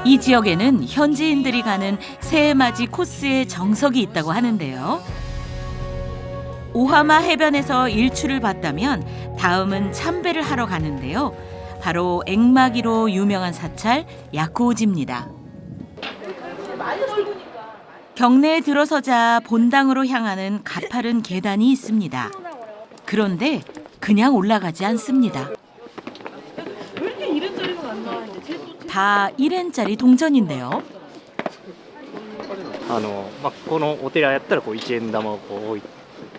이 지역에는 현지인들이 가는 새해맞이 코스의 정석이 있다고 하는데요. 오하마 해변에서 일출을 봤다면 다음은 참배를 하러 가는데요. 바로 앵마기로 유명한 사찰 야코우지입니다. 경내에 들어서자 본당으로 향하는 가파른 계단이 있습니다. 그런데 그냥 올라가지 않습니다. 다 1엔짜리 동전인데요. このお寺やったらこう1円玉をこう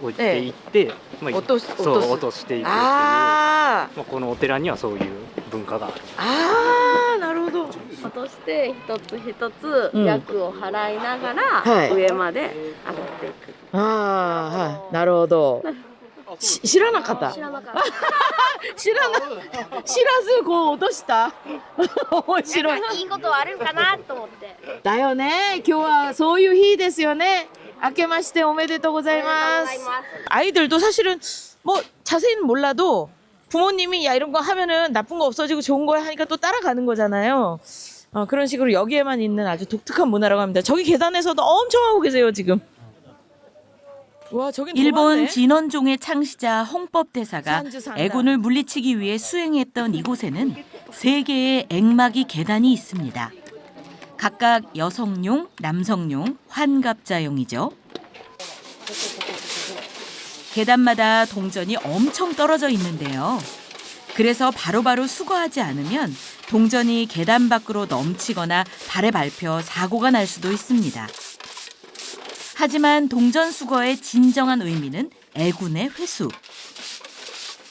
置いていって、落としていくっていう、このお寺にはそういう文化がある。ああ、なるほど。落として一つ一つ厄を払いながら上まで上がっていく。ああ、はい、なるほど。知らなかった。知らなかった。知らずこう落とした。面白い。いいことはあるんかなと思って。だよね。今日はそういう日ですよね。明けましておめでとうございます。 아이들도 사실은 뭐 자세히는 몰라도 부모님이 야 이런 거 하면은 나쁜 거 없어지고 좋은 거 하니까 또 따라가는 거잖아요. 그런 식으로 여기에만 있는 아주 독특한 문화라고 합니다. 저기 계단에서도 엄청 하고 계세요 지금. 와, 저긴 일본 진원종의 창시자 홍법대사가 애군을 물리치기 위해 수행했던 이곳에는 3개의 앵마기 계단이 있습니다. 각각 여성용, 남성용, 환갑자용이죠. 계단마다 동전이 엄청 떨어져 있는데요. 그래서 바로바로 수거하지 않으면 동전이 계단 밖으로 넘치거나 발에 밟혀 사고가 날 수도 있습니다. 하지만 동전 수거의 진정한 의미는 애군의 회수.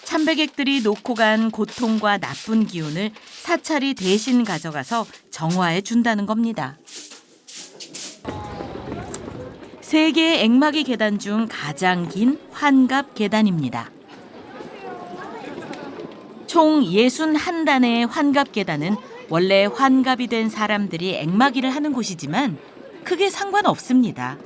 참배객들이 놓고 간 고통과 나쁜 기운을 사찰이 대신 가져가서 정화해 준다는 겁니다. 3개의 앵마기 계단 중 가장 긴 환갑 계단입니다. 총 61단의 환갑 계단은 원래 환갑이 된 사람들이 앵마기를 하는 곳이지만 크게 상관없습니다.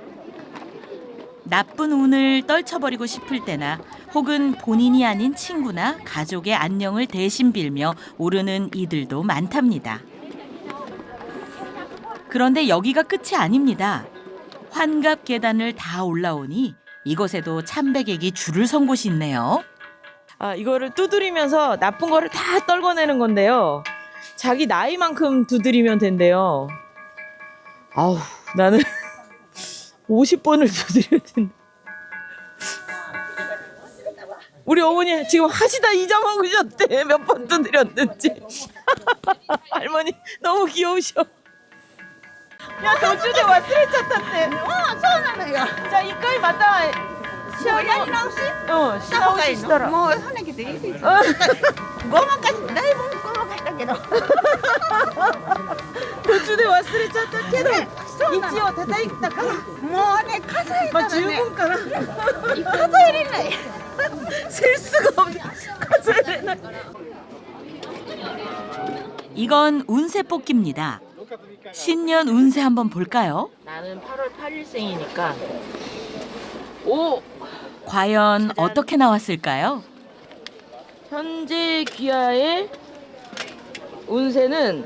나쁜 운을 떨쳐버리고 싶을 때나 혹은 본인이 아닌 친구나 가족의 안녕을 대신 빌며 오르는 이들도 많답니다. 그런데 여기가 끝이 아닙니다. 환갑 계단을 다 올라오니 이곳에도 참배객이 줄을 선 곳이 있네요. 이거를 두드리면서 나쁜 거를 다 떨궈내는 건데요. 자기 나이만큼 두드리면 된대요. 아우, 나는 50번을 두드려야 된다. 우리 어머니 지금 하시다 잊어먹으셨대. 몇 번 두드렸는지. 할머니 너무 귀여우셔. 야, 도중에忘れちゃったって. 자, 이까지 맞다.やり直しした方がいいのもう跳ねきていいですよごまかしだいぶごまかしたけど途中で忘れちゃったけど一応叩いたからもうね数えたらね十分かな数えれない셀 수가 없네数えれない 이건 운세 뽑기입니다. 신년 운세 한번 볼까요? 나는 8월 8일생이니까 오! 과연 어떻게 나왔을까요? 현재 귀하의 운세는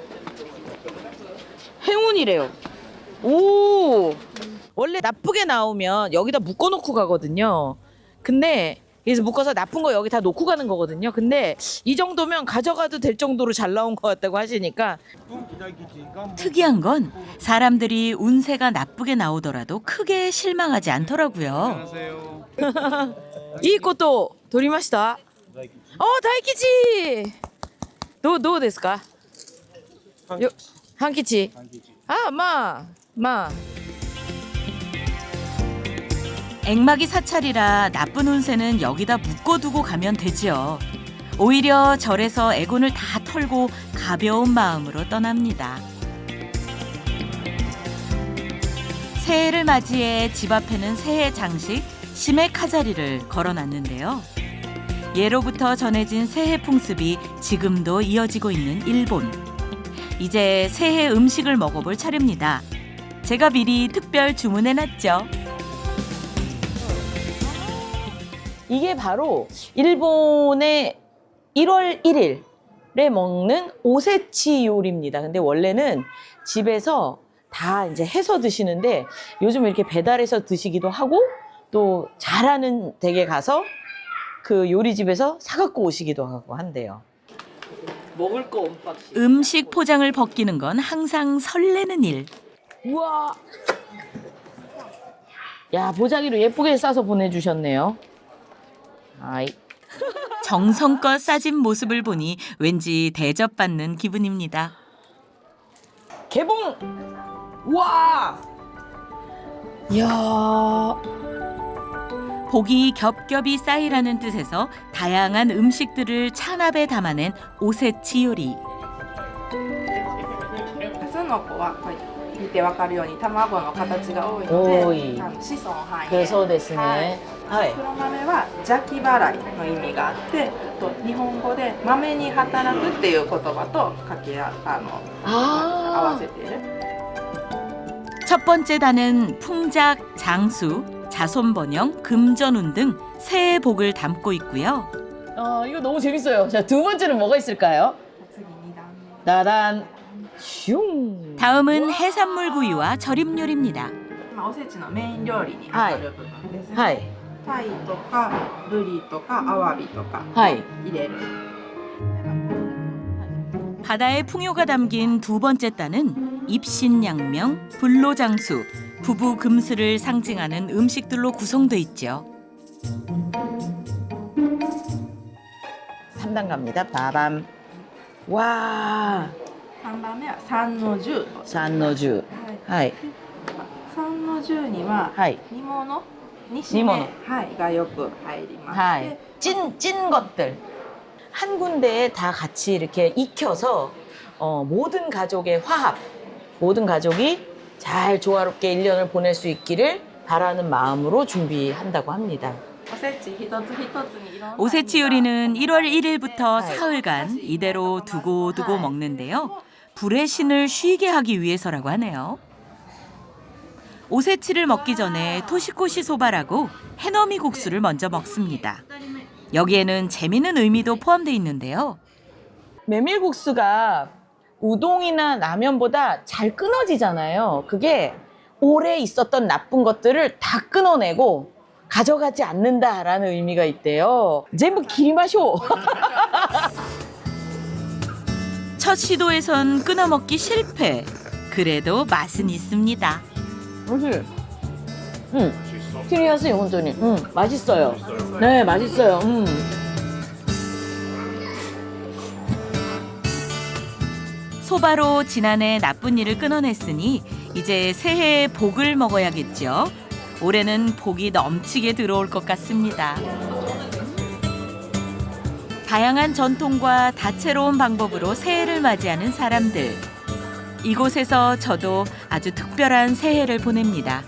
행운이래요. 오! 원래 나쁘게 나오면 여기다 묶어놓고 가거든요. 근데 그래서 묶어서 나쁜 거 여기 다 놓고 가는 거거든요. 근데 이 정도면 가져가도 될 정도로 잘 나온 것 같다고 하시니까 특이한 건 사람들이 운세가 나쁘게 나오더라도 크게 실망하지 않더라고요. 이 것도 도리마시다. 다이키치.どうですか? 한키치. 마. 앵마기 사찰이라 나쁜 운세는 여기다 묶어두고 가면 되지요. 오히려 절에서 애군을 다 털고 가벼운 마음으로 떠납니다. 새해를 맞이해 집 앞에는 새해 장식 시메카자리를 걸어놨는데요. 예로부터 전해진 새해 풍습이 지금도 이어지고 있는 일본. 이제 새해 음식을 먹어볼 차례입니다. 제가 미리 특별 주문해놨죠. 이게 바로 일본의 1월 1일 먹는 오세치 요리입니다. 근데 원래는 집에서 다 이제 해서 드시는데 요즘 이렇게 배달해서 드시기도 하고 또 잘하는 댁에 가서 그 요리집에서 사갖고 오시기도 하고 한대요. 먹을 거 언박싱. 음식 포장을 벗기는 건 항상 설레는 일. 우와. 야, 보자기로 예쁘게 싸서 보내주셨네요. 아이. 정성껏 싸진 모습을 보니 왠지 대접받는 기분입니다. 개봉! 우와! 이야. 복이 겹겹이 쌓이라는 뜻에서 다양한 음식들을 찬압에 담아낸 오세치 요리. 数の子は見てわかるように卵の形が多いの多いで、子孫繁栄。 그래서 됐네. はい。 黒豆は邪気払いの意味があって、日本語で豆に働くっていう言葉と合わせている。 첫 번째 단은 풍작, 장수, 자손번영, 금전운 등 새해 복을 담고 있고요. 이거 너무 재밌어요. 자, 두 번째는 뭐가 있을까요? 次2段目。 나란 슝. 다음은 해산물 구이와 절임 요리입니다. おせちのメイン料理に当たる部分ですね。 하이. タイとかブリとかアワビとか 하이. 入れる。 바다의 풍요가 담긴 두 번째 단은 입신양명, 불로장수, 부부금수를 상징하는 음식들로 구성돼 있죠. 3단 갑니다. 바밤. 와. 3番目は三の重。 산노주. はい 하이. 三の重には 하이. 煮物、煮し煮物め、はい、がよく入りまして、 하이. 찐 것들. 한 군데에 다 같이 이렇게 익혀서 모든 가족의 화합, 모든 가족이 잘 조화롭게 1년을 보낼 수 있기를 바라는 마음으로 준비한다고 합니다. おせち一つ一つにいろんな 오세치 요리는 1월 1일부터 네. 사흘간 이대로 두고두고 먹는데요. 불의 신을 쉬게 하기 위해서라고 하네요. 오세치를 먹기 전에 토시코시 소바라고 해넘이 국수를 먼저 먹습니다. 여기에는 재미있는 의미도 포함되어 있는데요. 메밀국수가 우동이나 라면보다 잘 끊어지잖아요. 그게 오래 있었던 나쁜 것들을 다 끊어내고 가져가지 않는다라는 의미가 있대요. 전부 기리마쇼. 첫 시도에선 끊어먹기 실패. 그래도 맛은 있습니다. 키리하세요, 혼돈이. 맛있어요. 네, 맛있어요. 소바로 지난해 나쁜 일을 끊어냈으니 이제 새해에 복을 먹어야겠죠. 올해는 복이 넘치게 들어올 것 같습니다. 다양한 전통과 다채로운 방법으로 새해를 맞이하는 사람들. 이곳에서 저도 아주 특별한 새해를 보냅니다.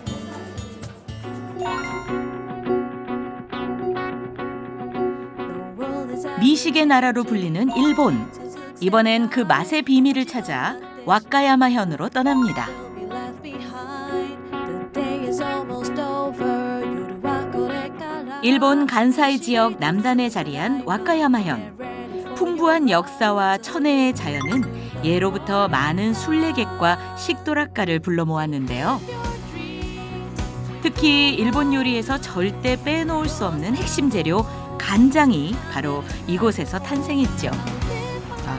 미식의 나라로 불리는 일본. 이번엔 그 맛의 비밀을 찾아 와카야마현으로 떠납니다. 일본 간사이 지역 남단에 자리한 와카야마현. 풍부한 역사와 천혜의 자연은 예로부터 많은 순례객과 식도락가를 불러 모았는데요. 특히 일본 요리에서 절대 빼놓을 수 없는 핵심 재료 간장이 바로 이곳에서 탄생했죠.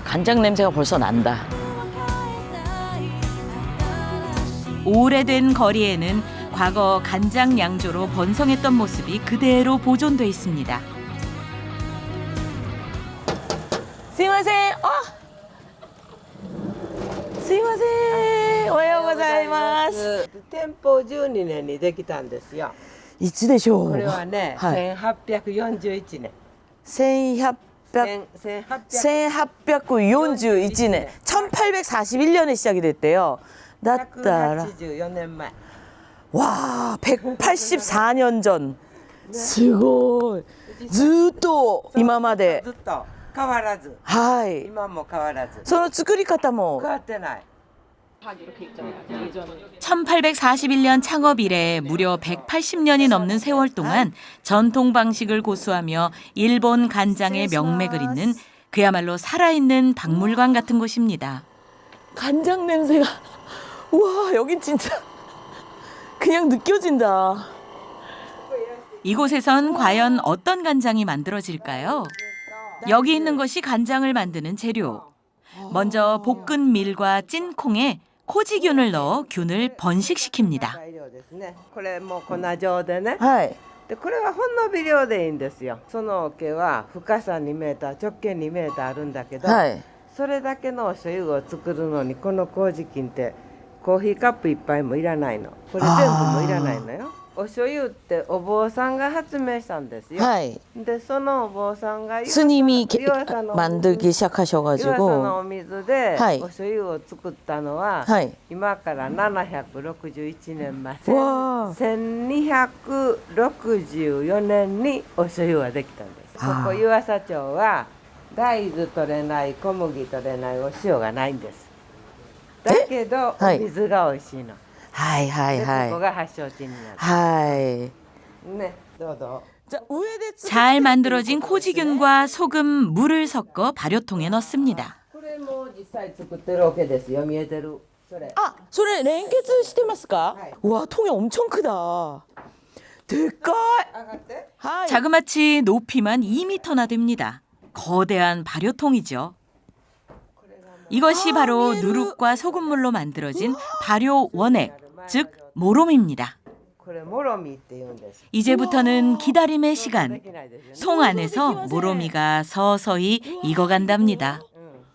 간장 냄새가 벌써 난다. 오래된 거리에는 과거 간장 양조로 번성했던 모습이 그대로 보존돼 있습니다. すいません。すいません。おはようございます。天保12年にできたんですよ。いつでしょう。これはね、はい1841年。 1841년, 1841년에 시작이 됐대요. 나따라. 184年前。 와, 184년 전. すごい。ずっと今まで。ずっと変わらず。はい。今も変わらず。その作り方も変わってない。 1841년 창업 이래 무려 180년이 넘는 세월 동안 전통 방식을 고수하며 일본 간장의 명맥을 잇는 그야말로 살아있는 박물관 같은 곳입니다. 간장 냄새가 우와 여긴 진짜 그냥 느껴진다. 이곳에선 과연 어떤 간장이 만들어질까요? 여기 있는 것이 간장을 만드는 재료. 먼저 볶은 밀과 찐 콩에 코지균을 넣어 균을 번식시킵니다. 材料ですね。これも粉状でね。はいでこれはほんの微量でいいんですよ。その桶は深さ2メーター、直径2メーターあるんだけど、はいそれだけのお醤油を作るのにこの麹菌ってコーヒーカップ一杯もいらないの。これ全部もいらないのよ。お醤油ってお坊さんが発明したんですよ。はいでそのお坊さんが 스님이 湯浅の 만들기 湯浅の 시작하셔가지고 お水ではいお醤油を作ったのは、はい今から761年前わあ1264年にお醤油はできたんです。ここ湯浅町は大豆取れない小麦取れないお塩がないんです。だけどおはい水が美味しいの。はいはいでここはいが発祥地になる。はいね、どうぞ。 자, 위에대 잘 만들어진 코지균과 소금, 물을 섞어 발효통에 넣습니다. これも実際作ってるわけですよ。見えてる。それ。 아, 소래連結してますか? 와, 통이 엄청 크다. 대깔. 上がって。 하이. 자그마치 높이만 2m나 됩니다. 거대한 발효통이죠. 이것이 바로 누룩과 소금물로 만들어진 발효 원액, 즉 모롬입니다. これもろみって言うんです。 이제부터는 기다림의 시간. できないですよね。 통 안에서 모로미가 서서히 익어간답니다.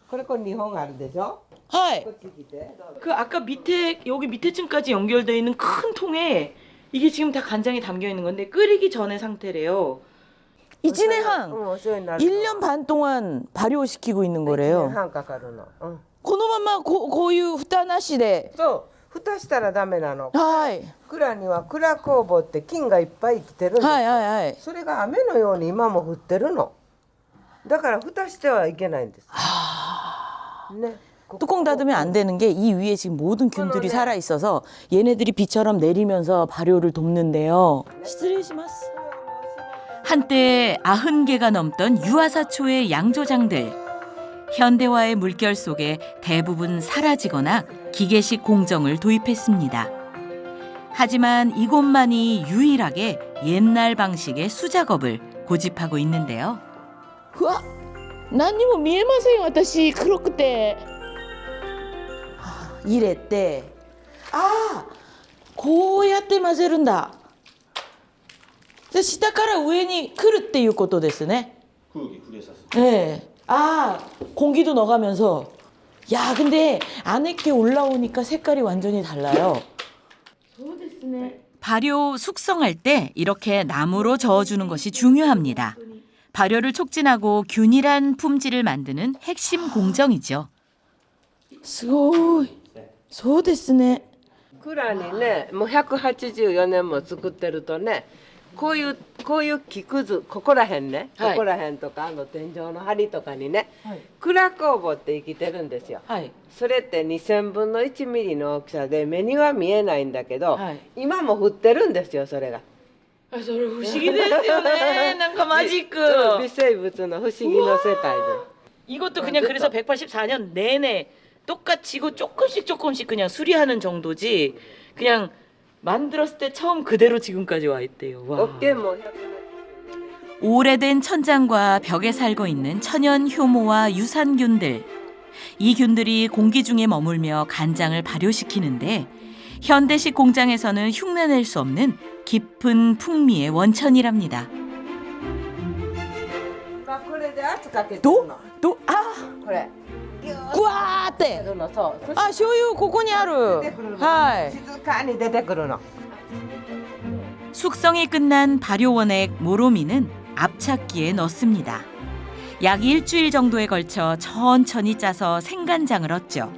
これ2本あるでしょ。 하이. こっち来て。 그 아까 밑에 여기 밑에층까지 연결되어 있는 큰 통에 이게 지금 다 간장이 담겨 있는 건데 끓이기 전의 상태래요. 1年半 お醤油になる。 1년 반 동안 발효시키고 있는 1年 거래요. 半かかるの。このままこういう蓋なしで。そう。蓋したらダメなの。 はい。蔵には蔵酵母って菌がいっぱい生きてるんですよ。はいはいはい。それが雨のように今も降ってるの。だから蓋してはいけないんです。ね。 뚜껑 닫으면 안 되는 게 이 위에 지금 모든 균들이 살아 있어서 얘네들이 비처럼 내리면서 발효를 돕는데요.失礼します. 한때 90개가 넘던 유아사초의 양조장들. 현대화의 물결 속에 대부분 사라지거나 기계식 공정을 도입했습니다. 하지만 이곳만이 유일하게 옛날 방식의 수작업을 고집하고 있는데요. 우와, 何にも見えません私黒くて。入れて、ああ、こうやって混ぜるんだ。で下から上に来るっていうことですね。네. 아, 공기도 넣어가면서. 야, 근데 안에 게 올라오니까 색깔이 완전히 달라요. 발효 숙성할 때 이렇게 나무로 저어주는 것이 중요합니다. 발효를 촉진하고 균일한 품질을 만드는 핵심 공정이죠. すごい。そうですね。蔵にね、もう184年も作ってるとね、こういう木くず、ここらへんね、はいここらへんとか天井の梁とかにね、はい蔵酵母って生きてるんですよ。はい。それって2000分の1ミリの大きさで目には見えないんだけど、はい今も降ってるんですよ、それが。 아, 저不思議ですよね。なんかマジック。微生物の不思議の世界で。 이것도 그냥 그래서 184년 내내 똑같이 이거 조금씩 그냥 수리하는 정도지 그냥 만들었을 때 처음 그대로 지금까지 와 있대요. 와. 어깨 뭐 오래된 천장과 벽에 살고 있는 천연 효모와 유산균들. 이 균들이 공기 중에 머물며 간장을 발효시키는데 현대식 공장에서는 흉내낼 수 없는 깊은 풍미의 원천이랍니다. これで圧かけてるの。 또 아, これ。 구아 때. るのそう。 아, 쇼유 고코니 하루. 出てくるの。 하이. 静かに出てくるの。 숙성이 끝난 발효원액 모로미는 압착기에 넣습니다. 약 일주일 정도에 걸쳐 천천히 짜서 생간장을 얻죠.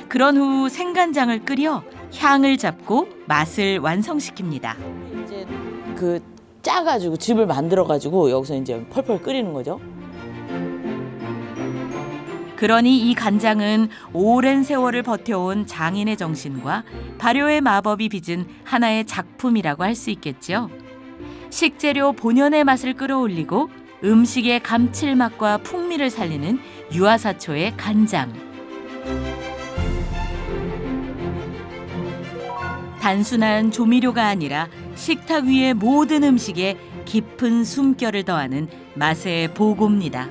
그런 후 생간장을 끓여 향을 잡고 맛을 완성시킵니다. 이제 그 짜가지고 즙을 만들어가지고 여기서 이제 펄펄 끓이는 거죠. 그러니 이 간장은 오랜 세월을 버텨온 장인의 정신과 발효의 마법이 빚은 하나의 작품이라고 할 수 있겠죠. 식재료 본연의 맛을 끌어올리고 음식의 감칠맛과 풍미를 살리는 유아사초의 간장. 단순한 조미료가 아니라 식탁 위의 모든 음식에 깊은 숨결을 더하는 맛의 보고입니다.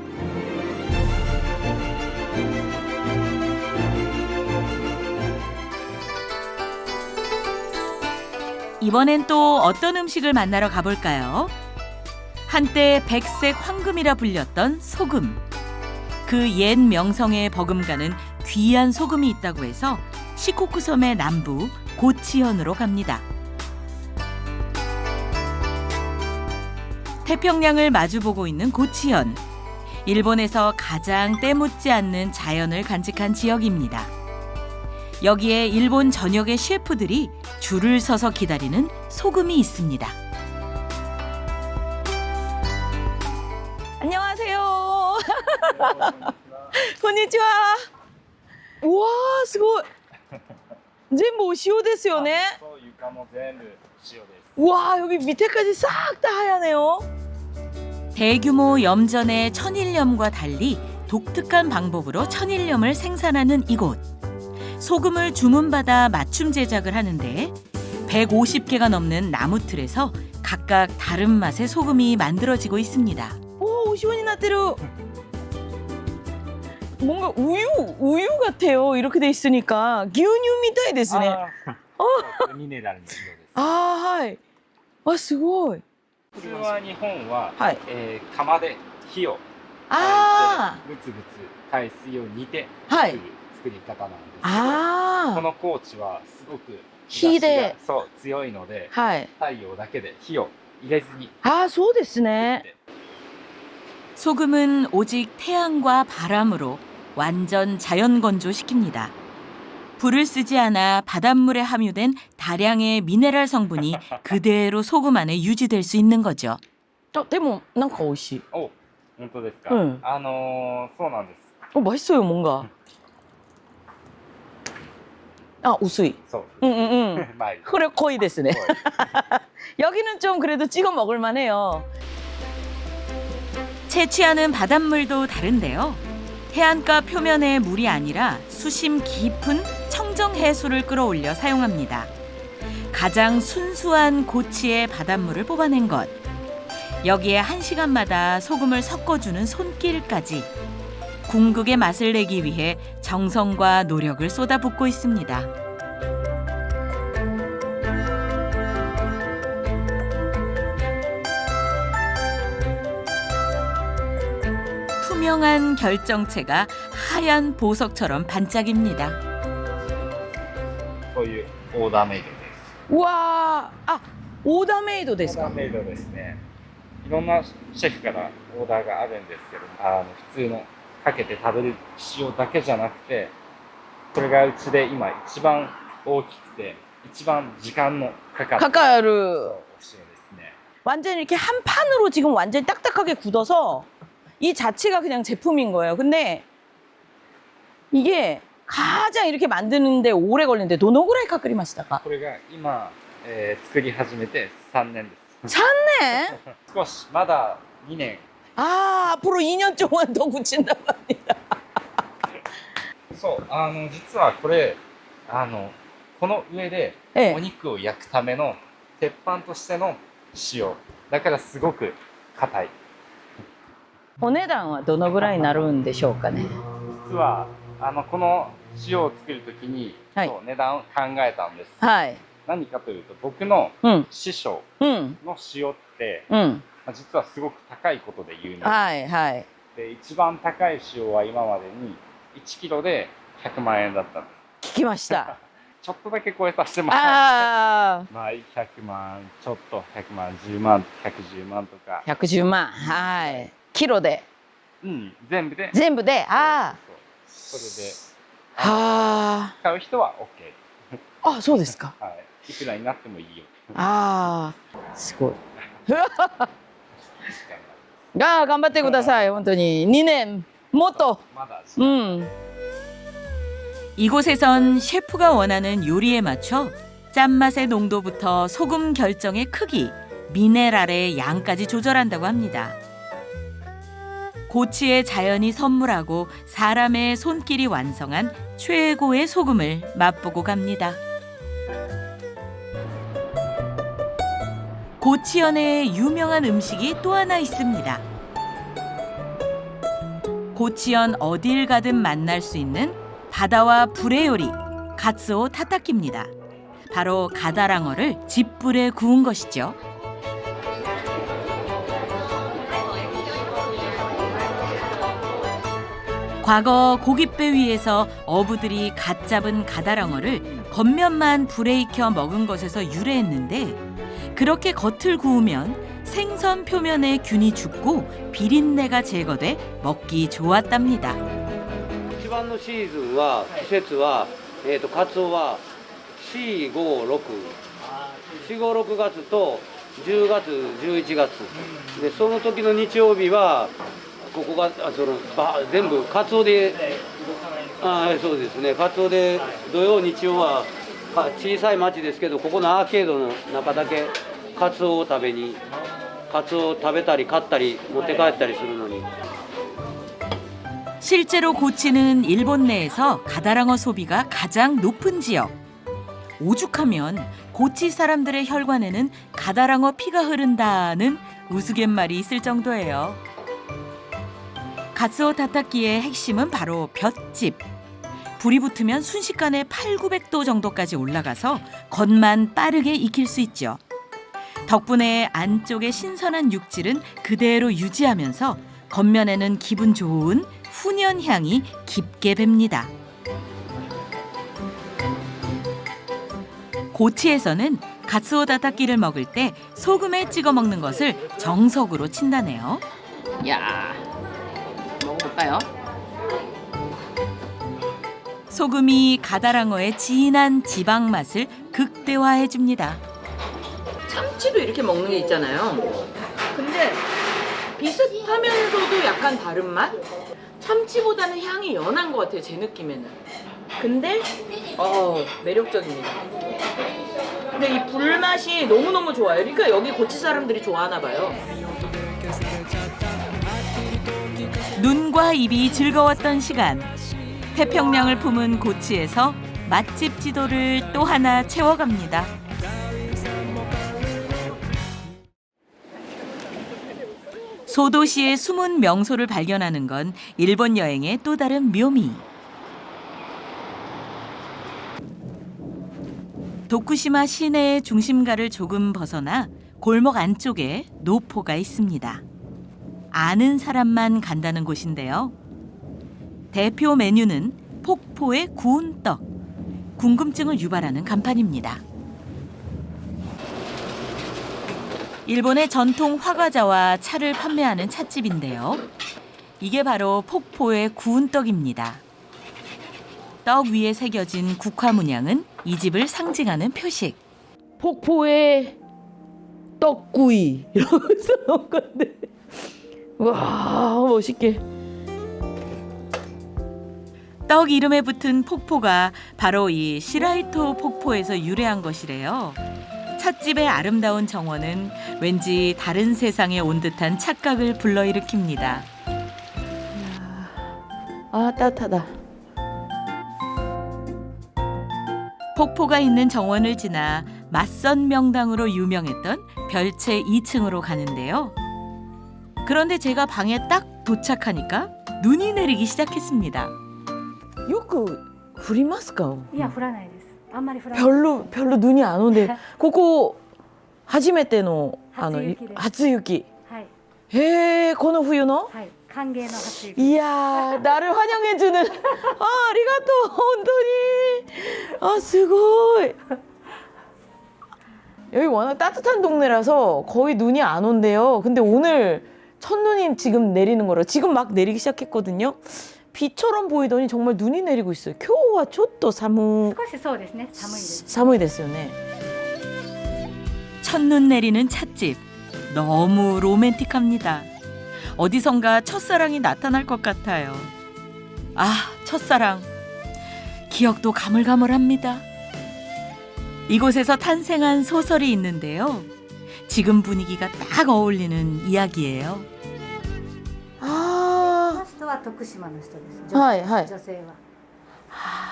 이번엔 또 어떤 음식을 만나러 가볼까요? 한때 백색 황금이라 불렸던 소금. 그 옛 명성에 버금가는 귀한 소금이 있다고 해서 시코쿠 섬의 남부 고치현으로 갑니다. 태평양을 마주보고 있는 고치현. 일본에서 가장 때묻지 않는 자연을 간직한 지역입니다. 여기에 일본 전역의 셰프들이 줄을 서서 기다리는 소금이 있습니다. 안녕하세요. konnichiwa. 우와, すごい. 全部お塩ですよね. 우와, 여기 밑에까지 싹 다 하얗네요. 대규모 염전의 천일염과 달리 독특한 방법으로 천일염을 생산하는 이곳. 소금을 주문받아 맞춤 제작을 하는데 150개가 넘는 나무 틀에서 각각 다른 맛의 소금이 만들어지고 있습니다. 오, 시원이 나대로. 뭔가 우유 같아요. 이렇게 돼 있으니까. 기운유 미타이 ですね. 미네랄です. 아, 하이. 와, すごい. 普通は日本は、はい釜で火をあぐつぐつ海水を煮てはい作り方なんですけど、あこの高知はすごく火で日差しがそう強いので、はい。太陽だけで火を入れずに 아, そうですね. 소금은 오직 태양과 바람으로 완전 자연 건조시킵니다. 불을 쓰지 않아 바닷물에 함유된 다량의 미네랄 성분이 그대로 소금 안에 유지될 수 있는 거죠. でもなんか美味しい. お、本当ですか。うんそうなんです。 맛있어요, 뭔가. 아, 우수이. そう。 응. まい。 그래, 거의 ですね. 여기는 좀 그래도 찍어 먹을 만해요. 채취하는 바닷물도 다른데요. 해안가 표면의 물이 아니라 수심 깊은 청정 해수를 끌어올려 사용합니다. 가장 순수한 고치의 바닷물을 뽑아낸 것. 여기에 1시간마다 소금을 섞어주는 손길까지. 궁극의 맛을 내기 위해 정성과 노력을 쏟아붓고 있습니다. 투명한 결정체가 하얀 보석처럼 반짝입니다. そういうオーダーメイドです。 우와, 아, 오다메이도 ですか?オーダーメイドですね。いろんなシェフからオーダーがあるんですけど、普通のかけて食べる塩だけじゃなくて、これがうちで今一番大きくて一番時間のかかる 카카르. お塩ですね。 완전 이렇게 한 판으로 지금 완전 딱딱하게 굳어서 이 자체가 그냥 제품인 거예요. 근데 이게 가장 이렇게 만드는데 오래 걸리는데 도노구라이 카크리 마시다가 これが今、作り始めて3年です。 샀네. 少しまだ2年。 아, 앞으로 2년 동안 더 굳힌다고 합니다. そう実はこれこの上で 네. お肉を焼くための鉄板としての塩だからすごく硬い。 お値段はどのぐらいになるんでしょうかね。実はこの塩を作るときに、はいそう値段を考えたんです。はい。何かというと僕のうん。師匠うん。の塩って、うん。実はすごく高いことで有名はい。はい。で、一番高い塩は今までに1キロで100万円だったんです。聞きました。ちょっとだけ超えさせてもらって、ああ。まあ100万ちょっと100万10万110万とか、 110万。はい。キロで。うん全部で全部で。ああ。そうそれでは買う人は OK、あ。あ、そうですか。はい、いくらになってもいいよ。ああ。すごい。が頑張ってください。本当に2年もっと。まだうん。 이곳에선 셰프가 원하는 요리에 맞춰 짠맛의 농도부터 소금 결정의 크기, 미네랄의 양까지 조절한다고 합니다. 고치의 자연이 선물하고 사람의 손길이 완성한 최고의 소금을 맛보고 갑니다. 고치현의 유명한 음식이 또 하나 있습니다. 고치현 어딜 가든 만날 수 있는 바다와 불의 요리, 가츠오 타타키입니다. 바로 가다랑어를 집불에 구운 것이죠. 과거 고깃배 위에서 어부들이 갓 잡은 가다랑어를 겉면만 불에 익혀 먹은 것에서 유래했는데 그렇게 겉을 구우면 생선 표면의 균이 죽고 비린내가 제거돼 먹기 좋았답니다. 一番のシーズンは季節はカツオは4、5、6、4、5、6月と10月、11月でその時の日曜日はここが全部カツオでそうですねカツオで土曜日曜は小さい町ですけどここのアーケードの中だけカツオを食べにカツオを食べたり買ったり持って帰ったりするのに 실제로 고치는 일본 내에서 가다랑어 소비가 가장 높은 지역. 오죽하면 고치 사람들의 혈관에는 가다랑어 피가 흐른다는 우스갯말이 있을 정도예요. 가츠오 타타키의 핵심은 바로 볏짚. 불이 붙으면 순식간에 800~900도 정도까지 올라가서 겉만 빠르게 익힐 수 있죠. 덕분에 안쪽의 신선한 육질은 그대로 유지하면서 겉면에는 기분 좋은 훈연 향이 깊게 뱄니다. 고치에서는 가츠오 타타키를 먹을 때 소금에 찍어 먹는 것을 정석으로 친다네요. 야, 먹어볼까요? 소금이 가다랑어의 진한 지방 맛을 극대화해 줍니다. 참치도 이렇게 먹는 게 있잖아요. 근데 비슷하면서도 약간 다른 맛? 참치보다는 향이 연한 것 같아요, 제 느낌에는. 근데 매력적입니다. 근데 이 불맛이 너무너무 좋아요. 그러니까 여기 고치 사람들이 좋아하나 봐요. 눈과 입이 즐거웠던 시간. 태평양을 품은 고치에서 맛집 지도를 또 하나 채워갑니다. 소도시의 숨은 명소를 발견하는 건 일본 여행의 또 다른 묘미. 도쿠시마 시내의 중심가를 조금 벗어나 골목 안쪽에 노포가 있습니다. 아는 사람만 간다는 곳인데요. 대표 메뉴는 폭포의 구운 떡. 궁금증을 유발하는 간판입니다. 일본의 전통 화과자와 차를 판매하는 찻집인데요. 이게 바로 폭포의 구운 떡입니다. 떡 위에 새겨진 국화 문양은 이 집을 상징하는 표식. 폭포의 떡구이 이러면서 나온 건데. 와, 멋있게. 떡 이름에 붙은 폭포가 바로 이 시라이토 폭포에서 유래한 것이래요. 찻집의 아름다운 정원은 왠지 다른 세상에 온 듯한 착각을 불러일으킵니다. 아, 따뜻하다. 폭포가 있는 정원을 지나 맞선 명당으로 유명했던 별채 2층으로 가는데요. 그런데 제가 방에 딱 도착하니까 눈이 내리기 시작했습니다. よく降りますか?いや降らないです。あんまり降らない。 별로 눈이 안 오는데 ここ初めての初雪です。初雪。はい。へえ、この冬の?はい。歓迎の初雪。 이야, 나를 환영해주는. 아리가또, 本当に. 아, すごい. 여기 워낙 따뜻한 동네라서 거의 눈이 안 온대요. 근데 오늘 첫눈이 지금 내리는 거라 지금 막 내리기 시작했거든요. 비처럼 보이더니 정말 눈이 내리고 있어요. 今日はちょっと寒少しそうですね。寒いです。 寒いですよね. 첫눈 내리는 찻집. 너무 로맨틱합니다. 어디선가 첫사랑이 나타날 것 같아요. 아, 첫사랑. 기억도 가물가물합니다. 이곳에서 탄생한 소설이 있는데요. 지금 분위기가 딱 어울리는 이야기예요. 아, は徳島の人です。はいはい女性は。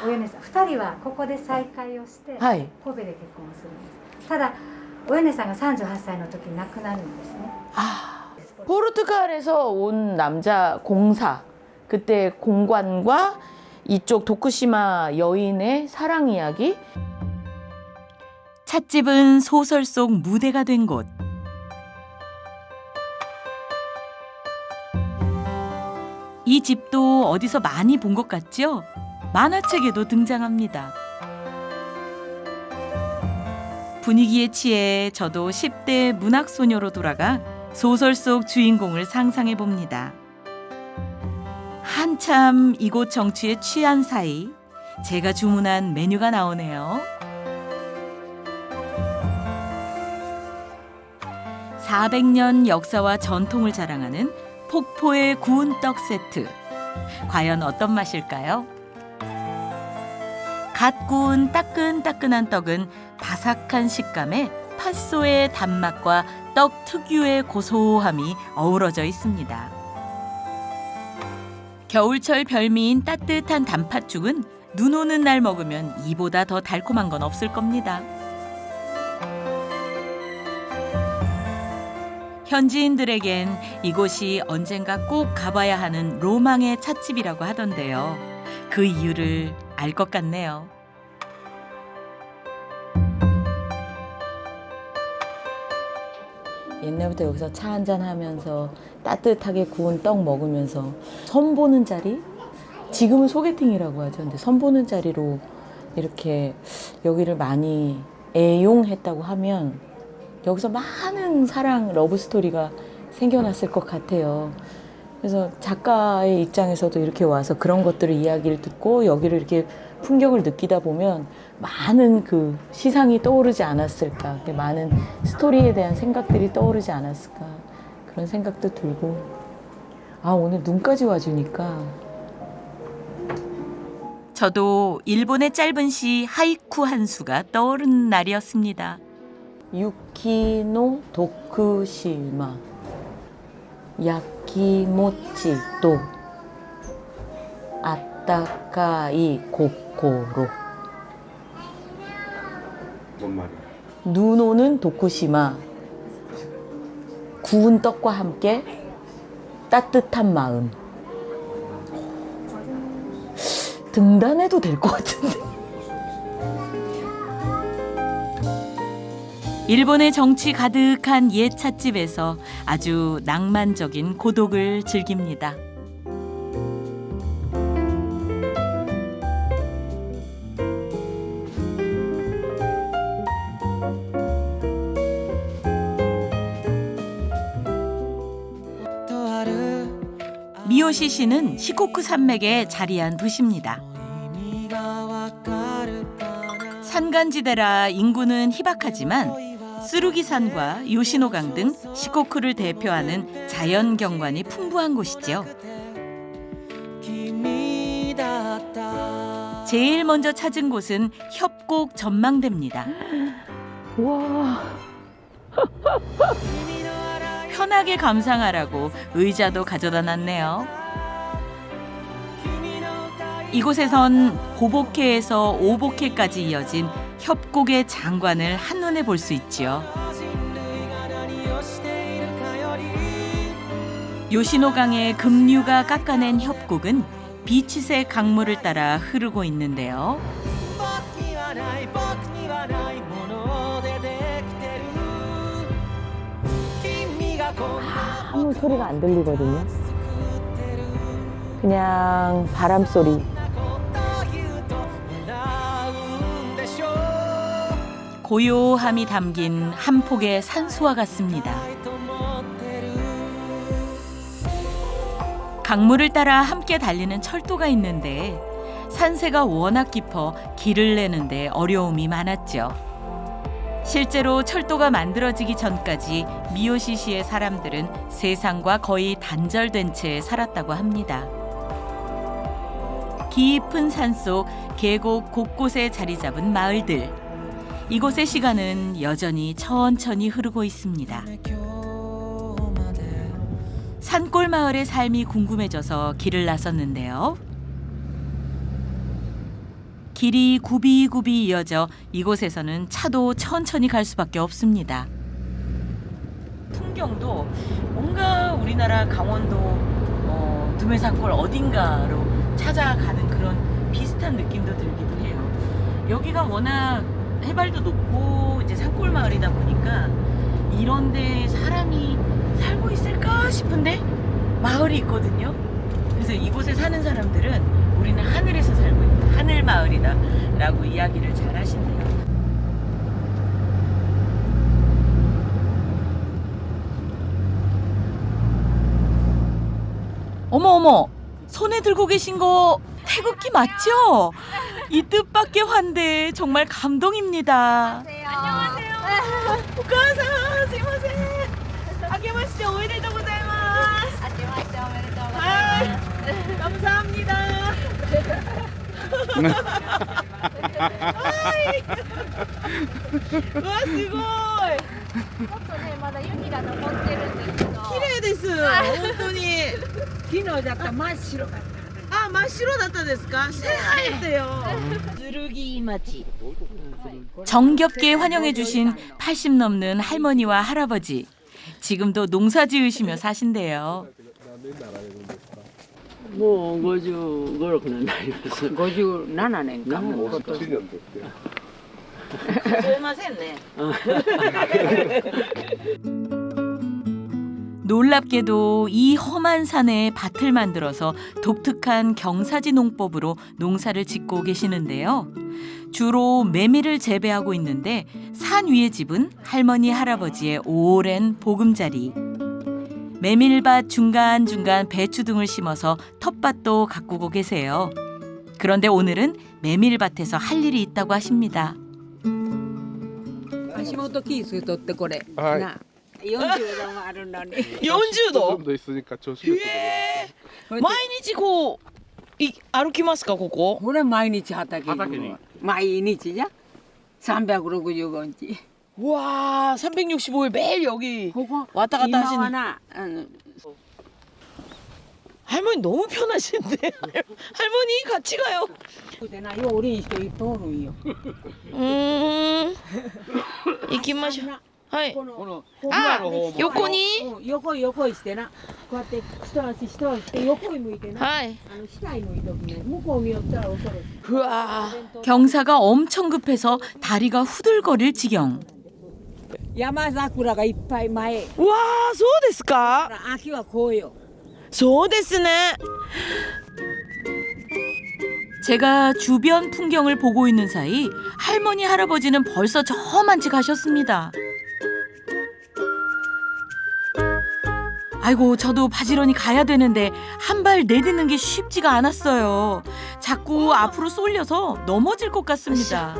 お米さん2人はここで再会をして、はい神戸で結婚するんです。ただお米さんが38歳の時に亡くなるんですね。 포르투갈에서 온 남자 공사, 그때 공관과 이쪽 도쿠시마 여인의 사랑 이야기. 찻집은 소설 속 무대가 된 곳. 이 집도 어디서 많이 본 것 같죠? 만화책에도 등장합니다. 분위기에 취해 저도 10대 문학소녀로 돌아가 소설 속 주인공을 상상해 봅니다. 한참 이곳 정취에 취한 사이 제가 주문한 메뉴가 나오네요. 400년 역사와 전통을 자랑하는 폭포의 구운 떡 세트. 과연 어떤 맛일까요? 갓 구운 따끈따끈한 떡은 바삭한 식감에 팥소의 단맛과 떡 특유의 고소함이 어우러져 있습니다. 겨울철 별미인 따뜻한 단팥죽은 눈 오는 날 먹으면 이보다 더 달콤한 건 없을 겁니다. 현지인들에겐 이곳이 언젠가 꼭 가봐야 하는 로망의 찻집이라고 하던데요. 그 이유를 알 것 같네요. 옛날부터 여기서 차 한잔 하면서 따뜻하게 구운 떡 먹으면서 선 보는 자리? 지금은 소개팅이라고 하죠. 근데 선 보는 자리로 이렇게 여기를 많이 애용했다고 하면 여기서 많은 사랑 러브 스토리가 생겨났을 것 같아요. 그래서 작가의 입장에서도 이렇게 와서 그런 것들을 이야기를 듣고 여기를 이렇게 풍경을 느끼다 보면 많은 그 시상이 떠오르지 않았을까, 많은 스토리에 대한 생각들이 떠오르지 않았을까, 그런 생각도 들고. 아, 오늘 눈까지 와주니까. 저도 일본의 짧은 시 하이쿠 한 수가 떠오르는 날이었습니다. 유키노 도쿠시마 야키모치 또 아따카이 고코로. 뭔 말이야? 눈 오는 도쿠시마, 구운 떡과 함께 따뜻한 마음. 등단해도 될 것 같은데. 일본의 정취 가득한 옛 찻집에서 아주 낭만적인 고독을 즐깁니다. 미요시시는 시코쿠 산맥에 자리한 도시입니다. 산간지대라 인구는 희박하지만 쓰루기산과 요시노강 등 시코쿠를 대표하는 자연 경관이 풍부한 곳이죠. 제일 먼저 찾은 곳은 협곡 전망대입니다. 와. 편하게 감상하라고 의자도 가져다 놨네요. 이곳에선 고복회에서 오복회까지 이어진 협곡의 장관을 한눈에 볼 수 있지요. 요시노강의 급류가 깎아낸 협곡은 비치색 강물을 따라 흐르고 있는데요. 아무 소리가 안 들리거든요. 그냥 바람 소리. 고요함이 담긴 한 폭의 산수와 같습니다. 강물을 따라 함께 달리는 철도가 있는데 산세가 워낙 깊어 길을 내는데 어려움이 많았죠. 실제로 철도가 만들어지기 전까지 미요시시의 사람들은 세상과 거의 단절된 채 살았다고 합니다. 깊은 산속 계곡 곳곳에 자리 잡은 마을들. 이곳의 시간은 여전히 천천히 흐르고 있습니다. 산골 마을의 삶이 궁금해져서 길을 나섰는데요. 길이 굽이굽이 이어져 이곳에서는 차도 천천히 갈 수밖에 없습니다. 풍경도 뭔가 우리나라 강원도 두메산골 어딘가로 찾아가는 그런 비슷한 느낌도 들기도 해요. 여기가 워낙 해발도 높고 이제 산골 마을이다 보니까 이런데 사람이 살고 있을까 싶은데 마을이 있거든요. 그래서 이곳에 사는 사람들은 우리는 하늘에서 살고 있다, 하늘 마을이다 라고 이야기를 잘 하신대요. 어머, 손에 들고 계신 거 태극기 맞죠? 이 뜻밖의 환대 정말 감동입니다. 안녕하세요. 오카사, 스미마센. 아케마시테 오메데토 고자이마스. 아케마시테 오메데토 고자이마스. 감사합니다. 우와, すごい。ちょっとね、まだ雪が残ってるんですけど。綺麗です。本当に。昨日だったら真っ白かった。あ、真っ白だったですか。背生えてよ。剣町。 정겹게 환영해주신 80 넘는 할머니와 할아버지. 지금도 농사 지으시며 사신대요. もう55、6年になります。57年か。もう今年。すいませんね。 놀랍게도 이 험한 산에 밭을 만들어서 독특한 경사지 농법으로 농사를 짓고 계시는데요. 주로 메밀을 재배하고 있는데 산 위의 집은 할머니 할아버지의 오랜 보금자리. 메밀밭 중간중간 배추 등을 심어서 텃밭도 가꾸고 계세요. 그런데 오늘은 메밀밭에서 할 일이 있다고 하십니다. 足元気ぃつけとってこれ。な。40度もあるのに。 40度? 정도 있으니까 조심해서 먹어요. 毎日こう歩きますかここ? これ毎日畑に。 畑に。 毎日じゃ。365日。 와, 365일 매일 여기 ここ 왔다 갔다 今は 하시는. な、 할머니 너무 편하신데. 할머니 같이 가요. でな、ようおりん人いっぱいおるんよ。 行きましょう。はい。このあ、横に。横してな、こうやって一足して横に向いてな、はい。下に向いとくね。向こう見よったら恐ろしい。 우와. 경사가 엄청 급해서 다리가 후들거릴 지경. 山桜がいっぱい前。 와, そうですか?秋はこうよ。そうですね. 제가 주변 풍경을 보고 있는 사이 할머니 할아버지는 벌써 저 만치 가셨습니다. 아이고 저도 바지런히 가야 되는데 한 발 내딛는 게 쉽지가 않았어요. 자꾸 앞으로 쏠려서 넘어질 것 같습니다.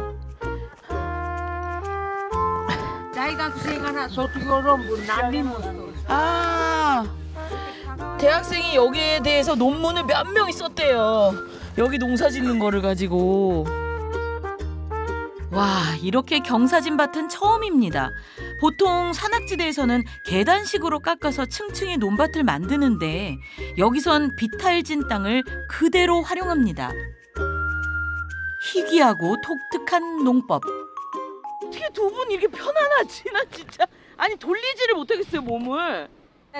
大学生がな、卒業論文何人もしとる。 아, 대학생이 여기에 대해서 논문을 몇 명이 썼대요. 여기 농사 짓는 거를 가지고. 와 이렇게 경사진 밭은 처음입니다. 보통 산악지대에서는 계단식으로 깎아서 층층이 논밭을 만드는데 여기선 비탈진 땅을 그대로 활용합니다. 희귀하고 독특한 농법. 어떻게 두 분 이렇게 편안하지? 나 진짜. 아니 돌리지를 못하겠어요 몸을.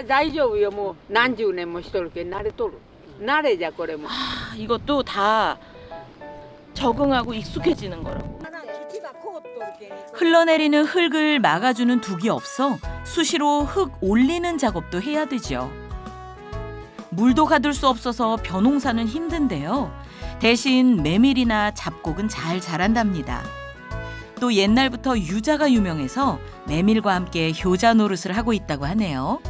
大丈夫よ、もう何十年もしとるけん慣れとる。慣れじゃこれも。 아, 이것도 다 적응하고 익숙해지는 거라고. 흘러내리는 흙을 막아주는 둑이 없어 수시로 흙 올리는 작업도 해야 되죠. 물도 가둘 수 없어서 벼농사는 힘든데요. 대신 메밀이나 잡곡은 잘 자란답니다. 또 옛날부터 유자가 유명해서 메밀과 함께 효자 노릇을 하고 있다고 하네요.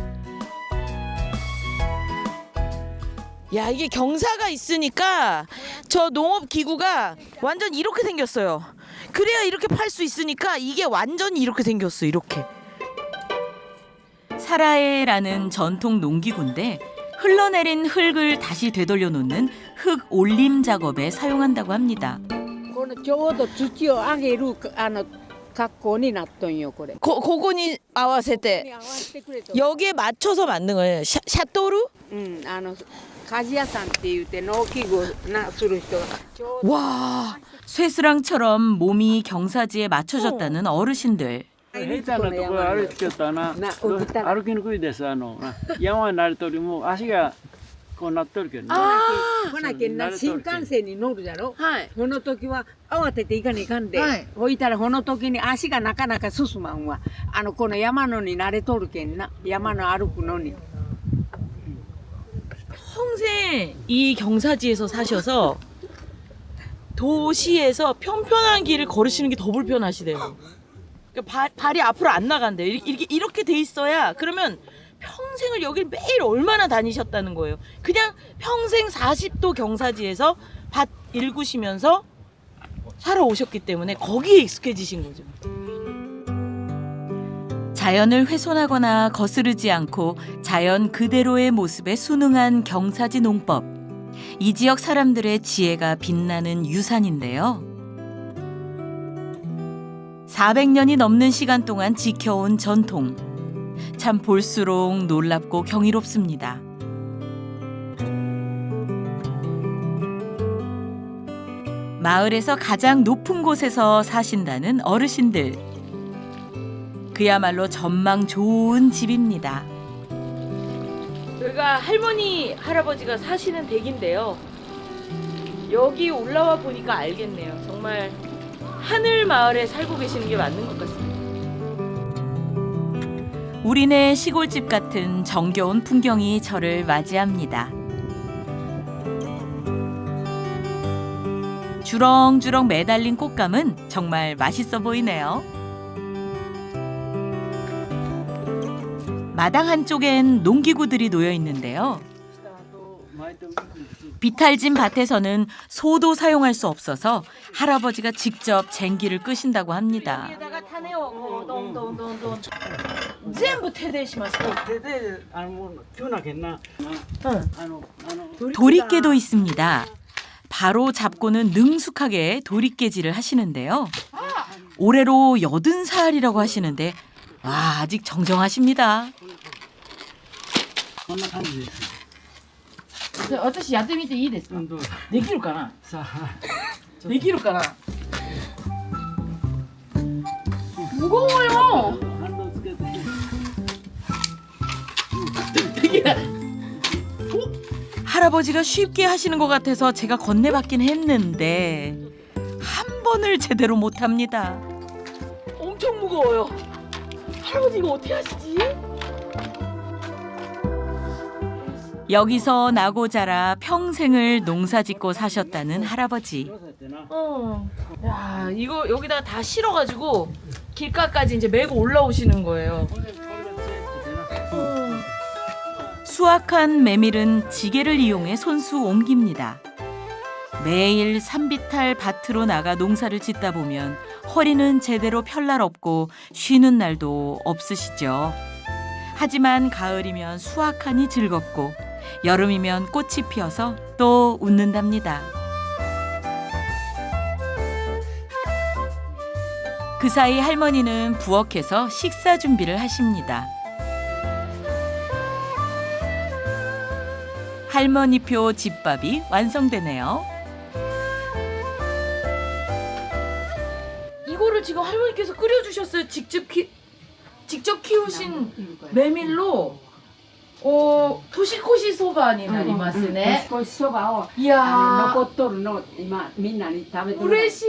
야, 이게 경사가 있으니까 저 농업 기구가 완전 이렇게 생겼어요. 그래야 이렇게 팔 수 있으니까 이게 완전히 이렇게 생겼어. 이렇게. 사라에라는 전통 농기구인데 흘러내린 흙을 다시 되돌려 놓는 흙 올림 작업에 사용한다고 합니다. このちょうど土を上げる格好になっとんよこれ。 고고니 아와세테 合わせてくれと。 여기에 맞춰서 만든 거예요. 샤또르? 鍛冶屋さんって言って農機具なする人がちょうど 와, 쇠스랑처럼 몸이 경사지에 맞춰졌다는 어르신들. 下手なところ歩きちゃったな歩きにくいです山になるとりも足がこうなっとるけどねほなけんな新幹線に乗るじゃろ、その時は慌てて行かにいかんで、ほいたらこの時に足がなかなか進まんわこの山のに慣れとるけんな山の歩くのに 평생 이 경사지에서 사셔서 도시에서 평평한 길을 걸으시는 게 더 불편하시대요. 그러니까 발이 앞으로 안 나간대요. 이렇게 돼 있어야 그러면 평생을 여길 매일 얼마나 다니셨다는 거예요. 그냥 평생 40도 경사지에서 밭 일구시면서 살아오셨기 때문에 거기에 익숙해지신 거죠. 자연을 훼손하거나 거스르지 않고 자연 그대로의 모습에 순응한 경사지 농법. 이 지역 사람들의 지혜가 빛나는 유산인데요. 400년이 넘는 시간 동안 지켜온 전통. 참 볼수록 놀랍고 경이롭습니다. 마을에서 가장 높은 곳에서 사신다는 어르신들. 그야말로 전망 좋은 집입니다. 여기가 할머니, 할아버지가 사시는 댁인데요. 여기 올라와 보니까 알겠네요. 정말 하늘 마을에 살고 계시는 게 맞는 것 같습니다. 우리네 시골집 같은 정겨운 풍경이 저를 맞이합니다. 주렁주렁 매달린 꽃감은 정말 맛있어 보이네요. 마당 한쪽엔 농기구들이 놓여 있는데요. 비탈진 밭에서는 소도 사용할 수 없어서 할아버지가 직접 쟁기를 끄신다고 합니다. 여기에다가 타네요. 돈돈돈돈. 전부 테데시마스. 도리깨도 있습니다. 바로 잡고는 능숙하게 도리깨질을 하시는데요. 올해로 80살이라고 하시는데 와, 아직 정정하십니다. こんな感じです。私やってみていいですか？できるかな？できるかな？무거워요. 할아버지가 쉽게 하시는 것 같아서 제가 건네받긴 했는데 한 번을 제대로 못합니다. 엄청 무거워요. 할아버지 이거 어떻게 하시지? 여기서 나고 자라 평생을 농사짓고 사셨다는 할아버지. 야, 이거 여기다 다 실어가지고 길가까지 이제 메고 올라오시는 거예요. 수확한 메밀은 지게를 이용해 손수 옮깁니다. 매일 산비탈 밭으로 나가 농사를 짓다 보면 허리는 제대로 펼 날 없고 쉬는 날도 없으시죠. 하지만 가을이면 수확하니 즐겁고 여름이면 꽃이 피어서 또 웃는답니다. 그 사이 할머니는 부엌에서 식사 준비를 하십니다. 할머니표 집밥이 완성되네요. 이거를 지금 할머니께서 끓여주셨어요. 직접 키우신 메밀로 토시코시 소바になりますね。少しそばを 이야, 残っとるのを今みんなに食べてもらう 우레시.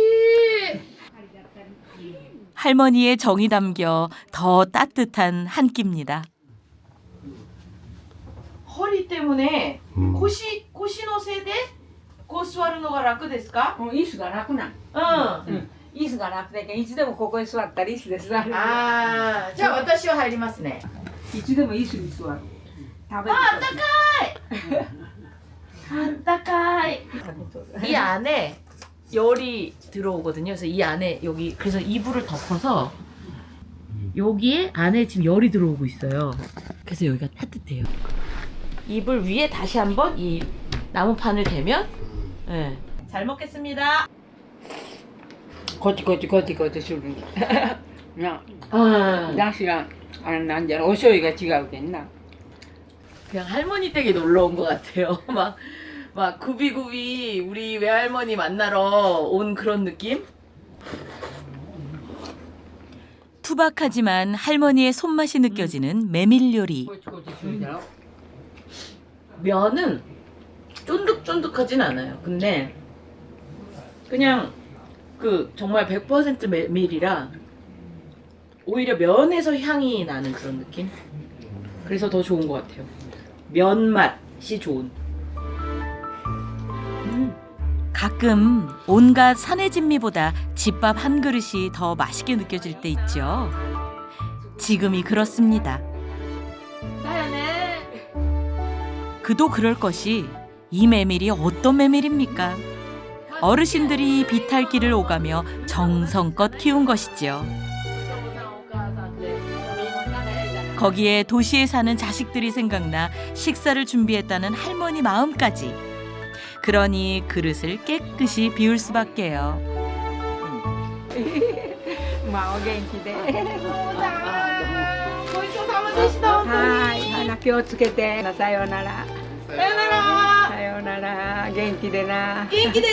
할머니의 정이 담겨 더 따뜻한 한 끼입니다. 허리 때문에 코시のせいでこう座るのが楽ですか？椅子が楽な。椅子が楽でいつでもここに座ったり椅子で座る。ああ、じゃあ私は入りますね。いつでも椅子に座る。食べる。あったかい。あったかい. 이 안에 열이 들어오거든요. 그래서 이 안에 여기 그래서 이불을 덮어서 여기에 안에 지금 열이 들어오고 있어요. 그래서 여기가 따뜻해요. 이불 위에 다시 한번 이 나무판을 대면 네. 잘 먹겠습니다. こっちこっちこっちこっちするなだしがなんじゃろお醤油が違うけんな 그냥 할머니 댁에 놀러 온 것 같아요. 막 구비구비 우리 외할머니 만나러 온 그런 느낌? 투박하지만 할머니의 손맛이 느껴지는 메밀 요리. こっちこっちするじゃろ 면은 쫀득쫀득하진 않아요. 근데 그냥 그 정말 100% 메밀이라 오히려 면에서 향이 나는 그런 느낌? 그래서 더 좋은 것 같아요. 면 맛이 좋은. 가끔 온갖 산의 진미보다 집밥 한 그릇이 더 맛있게 느껴질 때 있죠. 지금이 그렇습니다. 그도 그럴 것이 이 메밀이 어떤 메밀입니까? 어르신들이 비탈길을 오가며 정성껏 키운 것이죠. 거기에 도시에 사는 자식들이 생각나 식사를 준비했다는 할머니 마음까지. 그러니 그릇을 깨끗이 비울 수밖에요. まあお元気でごちそうさまでした。はい気をつけてさようならさよなら。さようなら元気でな元気で。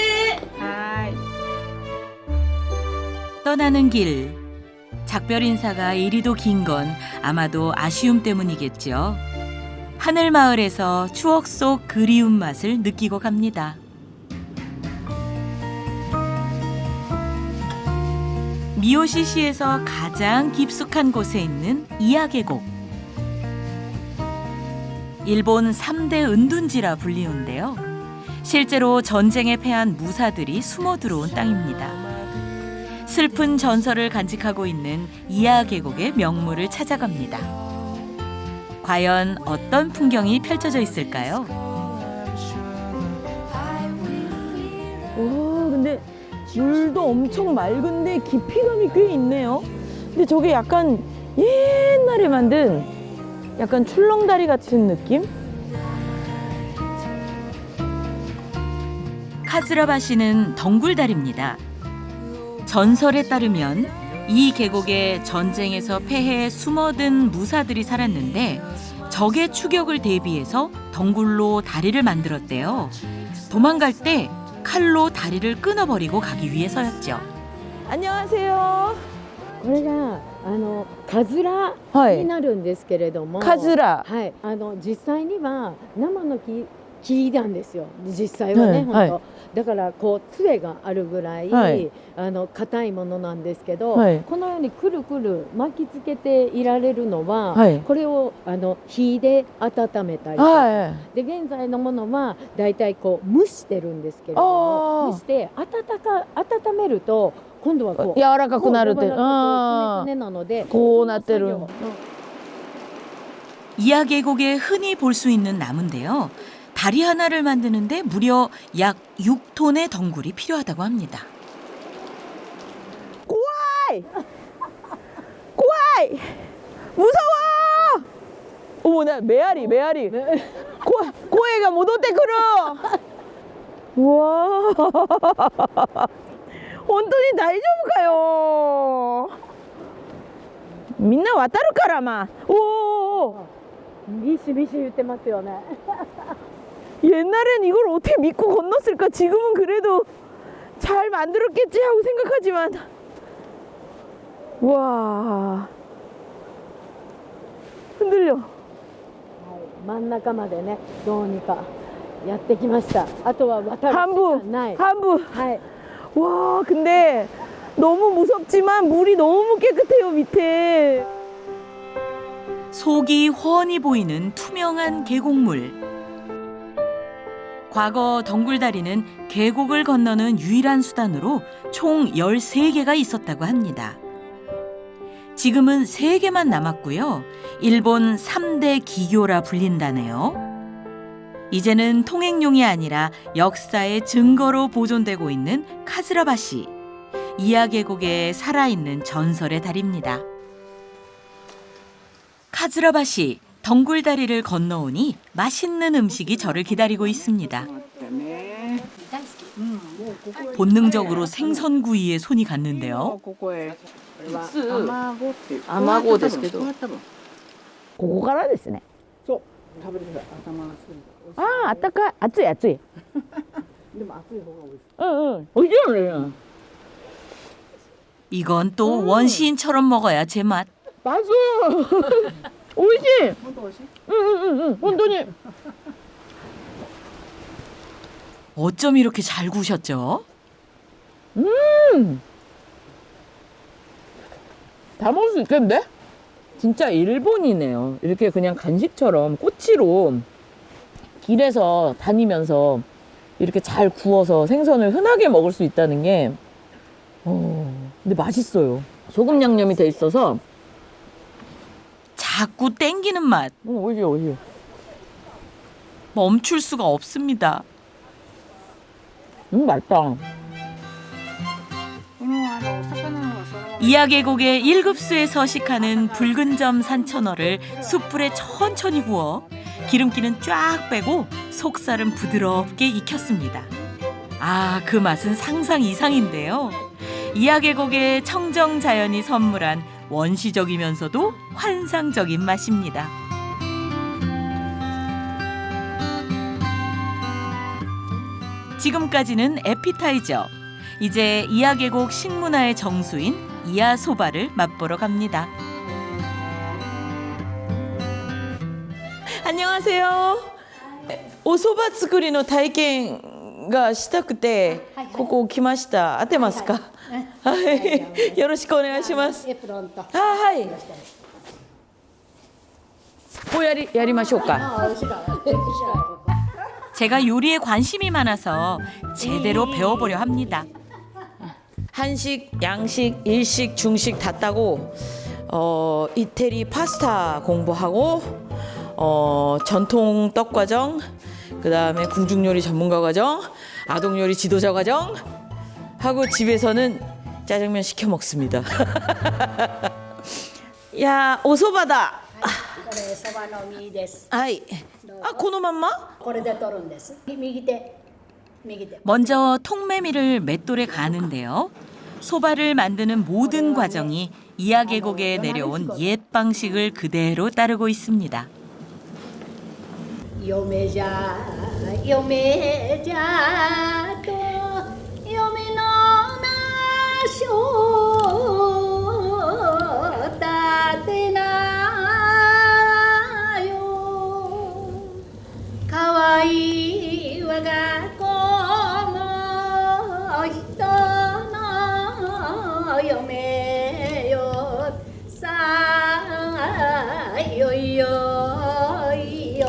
はい 떠나는 길. 작별 인사가 이리도 긴 건 아마도 아쉬움 때문이겠죠. 하늘마을에서 추억 속 그리움 맛을 느끼고 갑니다. 미오시시에서 가장 깊숙한 곳에 있는 이하계곡. 일본 3대 은둔지라 불리는데요. 실제로 전쟁에 패한 무사들이 숨어 들어온 땅입니다. 슬픈 전설을 간직하고 있는 이하계곡의 명물을 찾아갑니다. 과연 어떤 풍경이 펼쳐져 있을까요? 와 근데 물도 엄청 맑은데 깊이감이 꽤 있네요. 근데 저게 약간 옛날에 만든 약간 출렁다리 같은 느낌? 카즈라바시는 덩굴다리입니다. 전설에 따르면 이 계곡에 전쟁에서 패해 숨어든 무사들이 살았는데 적의 추격을 대비해서 덩굴로 다리를 만들었대요. 도망갈 때 칼로 다리를 끊어버리고 가기 위해서였죠. 안녕하세요. これがカズラになるんですけれども、カズラ。はい、実際には生の木なんですよ。実際はね、本当。だからこう杖があるぐらい、硬いものなんですけど、このようにくるくる巻きつけていられるのは、これを火で温めたりとか、で現在のものはだいたいこう蒸してるんですけれども、蒸して温めると今度はこう柔らかくなるって。こうなってる。 이하계곡에 흔히 볼 수 있는 나무인데요. 다리 하나를 만드는데 무려 약 6톤의 덩굴이 필요하다고 합니다. 꼬아이! 꼬아이! 무서워! 어머, 나 메아리. 꼬아이가 못 오대 그러! 우와! 本当に大丈夫かよみんな渡るからまあおビシビシ言ってますよね 옛날엔 이걸 어떻게 믿고 건넜을까 지금은 그래도 잘 만들었겠지 하고 생각하지만 와 흔들려 真ん中までねどうにかやってきましたあとは渡るしかない 한부はい 와 근데 너무 무섭지만 물이 너무 깨끗해요 밑에 속이 훤히 보이는 투명한 계곡물. 과거 덩굴다리는 계곡을 건너는 유일한 수단으로 총 13개가 있었다고 합니다. 지금은 3개만 남았고요. 일본 3대 기교라 불린다네요. 이제는 통행용이 아니라 역사의 증거로 보존되고 있는 카즈라바시. 이하계곡에 살아있는 전설의 다리입니다. 카즈라바시, 덩굴다리를 건너오니 맛있는 음식이 저를 기다리고 있습니다. 본능적으로 생선구이에 손이 갔는데요. ここへ卵ですけどここからですねそう食べてください頭がつくあああったかい熱い熱いでも熱い方が美味しい美味しいよね 이건 또 원시인처럼 먹어야 제맛. 맛있어 美味しい本当美味しい本当に 어쩜 이렇게 잘 구우셨죠? 다 먹을 수 있겠는데? 진짜 일본이네요. 이렇게 그냥 간식처럼 꼬치로 길에서 다니면서 이렇게 잘 구워서 생선을 흔하게 먹을 수 있다는 게 근데 맛있어요. 소금 양념이 돼 있어서 자꾸 땡기는 맛. 오이시요 오이시요. 멈출 수가 없습니다. 맛있다. 이하계곡의 1급수에 서식하는 붉은 점 산천어를 숯불에 천천히 구워 기름기는 쫙 빼고 속살은 부드럽게 익혔습니다. 아, 그 맛은 상상 이상인데요. 이하계곡의 청정 자연이 선물한 원시적이면서도 환상적인 맛입니다. 지금까지는 에피타이저. 이제 이하계곡 식문화의 정수인 이하소바를 맛보러 갑니다. 안녕하세요. 오소바 作りの体験がしたくてここ来ました。合ってますか？はい。よろしくお願いします。はい。こうやりましょうか。 제가 요리에 관심이 많아서 제대로 배워보려 합니다. 한식, 양식, 일식, 중식 다 따고 이태리 파스타 공부하고 전통 떡 과정, 그다음에 궁중 요리 전문가 과정, 아동 요리 지도자 과정 하고 집에서는 짜장면 시켜 먹습니다. 야, 오소바다. これそばの実です。はい。あ、このまんま？これで取るんです。右手。 먼저 통메밀을 맷돌에 가는데요. 소바를 만드는 모든 과정이 이하계곡에 내려온 옛 방식을 그대로 따르고 있습니다. 嫁じゃ嫁じゃと嫁のなしょ立てなよかわいい我が子の人の嫁よさあよいよいよ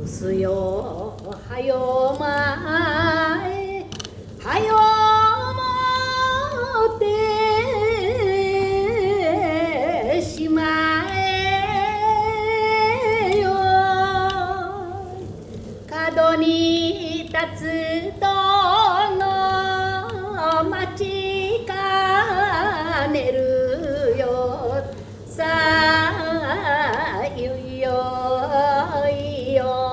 すよはよまえはよもってしまえよ角に立つとの待ちかねるよさあよいよいよ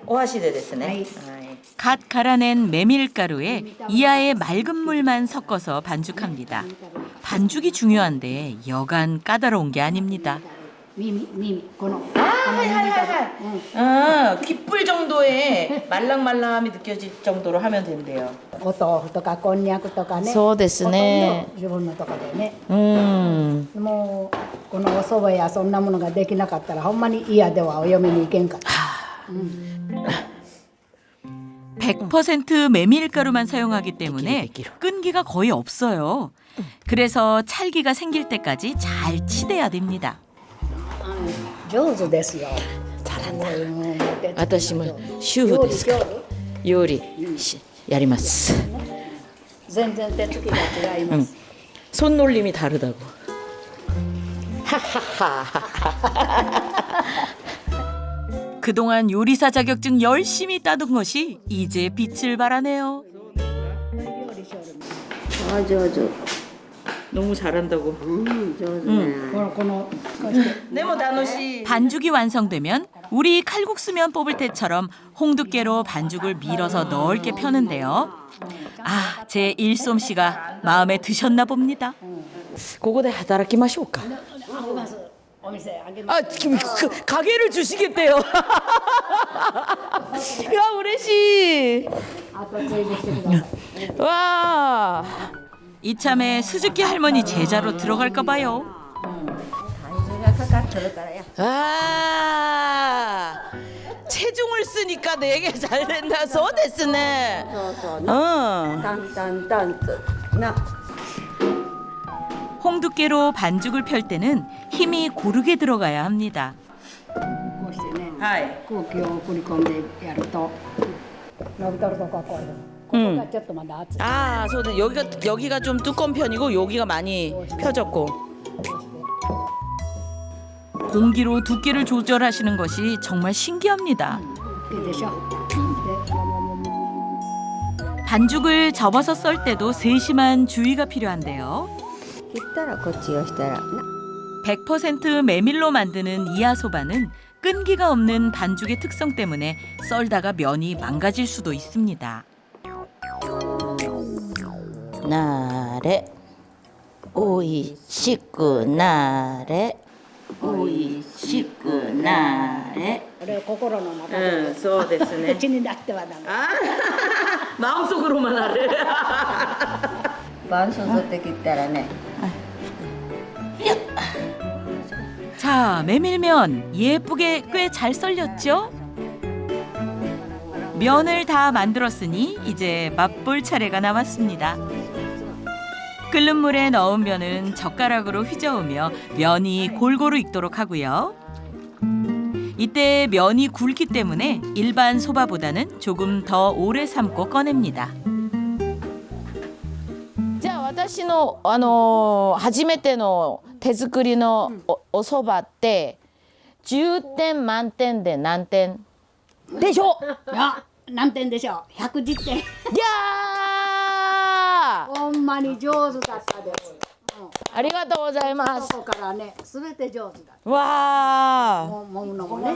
お箸でですね。 갓 갈아낸 메밀가루에 이하의 맑은 물만 섞어서 반죽합니다. 반죽이 중요한데 여간 까다로운 게 아닙니다. 아, 귓불 정도의 말랑말랑함이 느껴질 정도로 하면 된대요. お豆腐とかこんにゃくとかね。そうですね。ほとんど自分のとこでね。もうこのお蕎麦やそんなものができなかったらほんまに嫌ではお嫁に行けんかった。 100% 메밀가루만 사용하기 때문에 끈기가 거의 없어요. 그래서 찰기가 생길 때까지 잘 치대야 됩니다. 上手ですよ。 잘한다. 私も主婦ですから料理やります。全然手つきが違います。 손놀림이 다르다고. 하하하. 그동안 요리사 자격증 열심히 따둔 것이 이제 빛을 발하네요. 너무 잘한다고. 반죽이 완성되면 우리 칼국수면 뽑을 때처럼 홍두깨로 반죽을 밀어서 넓게 펴는데요. 아, 제 일솜씨가 마음에 드셨나 봅니다. ここで働きましょうか. 아, 가게를 주시겠대요. 야, 우레시. 와. 이참에 수즈키 할머니 제자로 들어갈까 봐요. 아, 체중을 쓰니까 되게 잘 된다. 소데스네. 홍두깨로 반죽을 펼 때는 힘이 고르게 들어가야 합니다. こうしてね、空気を送り込んでやると伸びとるとこはこうです。ここがちょっとまだ熱い。 아, 소는 여기가 좀 두꺼운 편이고 여기가 많이 펴졌고. 공기로 두께를 조절하시는 것이 정말 신기합니다. 반죽을 접어서 썰 때도 세심한 주의가 필요한데요. 100% 메밀로 만드는 이하소바는 끈기가 없는 반죽의 특성 때문에 썰다가 면이 망가질 수도 있습니다. 나래 오이시쿠 나래 오이시쿠 나래. これ心の中で、そうですね。口になってはダメ。 마음속으로만 하래. 자, 메밀면 예쁘게 꽤 잘 썰렸죠? 면을 다 만들었으니 이제 맛볼 차례가 남았습니다. 끓는 물에 넣은 면은 젓가락으로 휘저으며 면이 골고루 익도록 하고요. 이때 면이 굵기 때문에 일반 소바보다는 조금 더 오래 삶고 꺼냅니다. じゃあ私の初めての手作りのお蕎麦って10点満点で何点でしょう？いや、何点でしょう。110点。いやー、ほんまに上手だったです。ありがとうございます。そこからね、すべて上手だ。 와. もむのもね。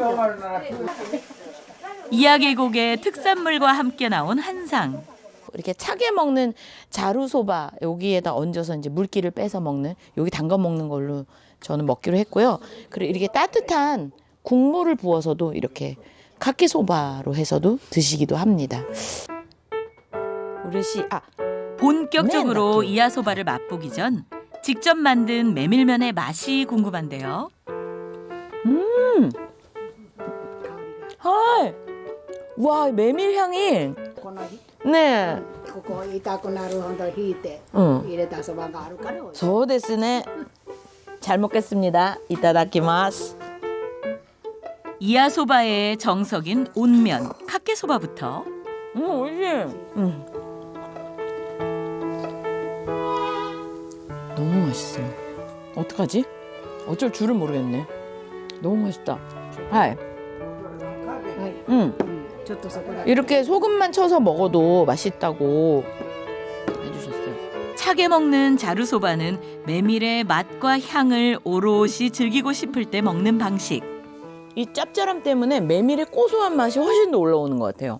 이하계곡의 특산물과 함께 나온 한상. 이렇게 차게 먹는 자루소바 여기에다 얹어서 이제 물기를 빼서 먹는 여기 담가 먹는 걸로 저는 먹기로 했고요. 그리고 이렇게 따뜻한 국물을 부어서도 이렇게 카키소바로 해서도 드시기도 합니다. 우레시 본격적으로 이하소바를 맛보기 전 직접 만든 메밀면의 맛이 궁금한데요. 하이. 와, 메밀 향이. 네. ここ痛くなるほど引いて入れたそばがあるから美味しい。そうですね. 잘 먹겠습니다. 이따다키마스. 이하소바의 정석인 온면, 카케소바부터. 맛있어. 너무 맛있어. 어떡하지? 어쩔 줄을 모르겠네. 너무 맛있다. 하이. 이렇게 소금만 쳐서 먹어도 맛있다고 해주셨어요. 차게 먹는 자루소바는 메밀의 맛과 향을 오롯이 즐기고 싶을 때 먹는 방식. 이 짭짤함 때문에 메밀의 고소한 맛이 훨씬 더 올라오는 것 같아요.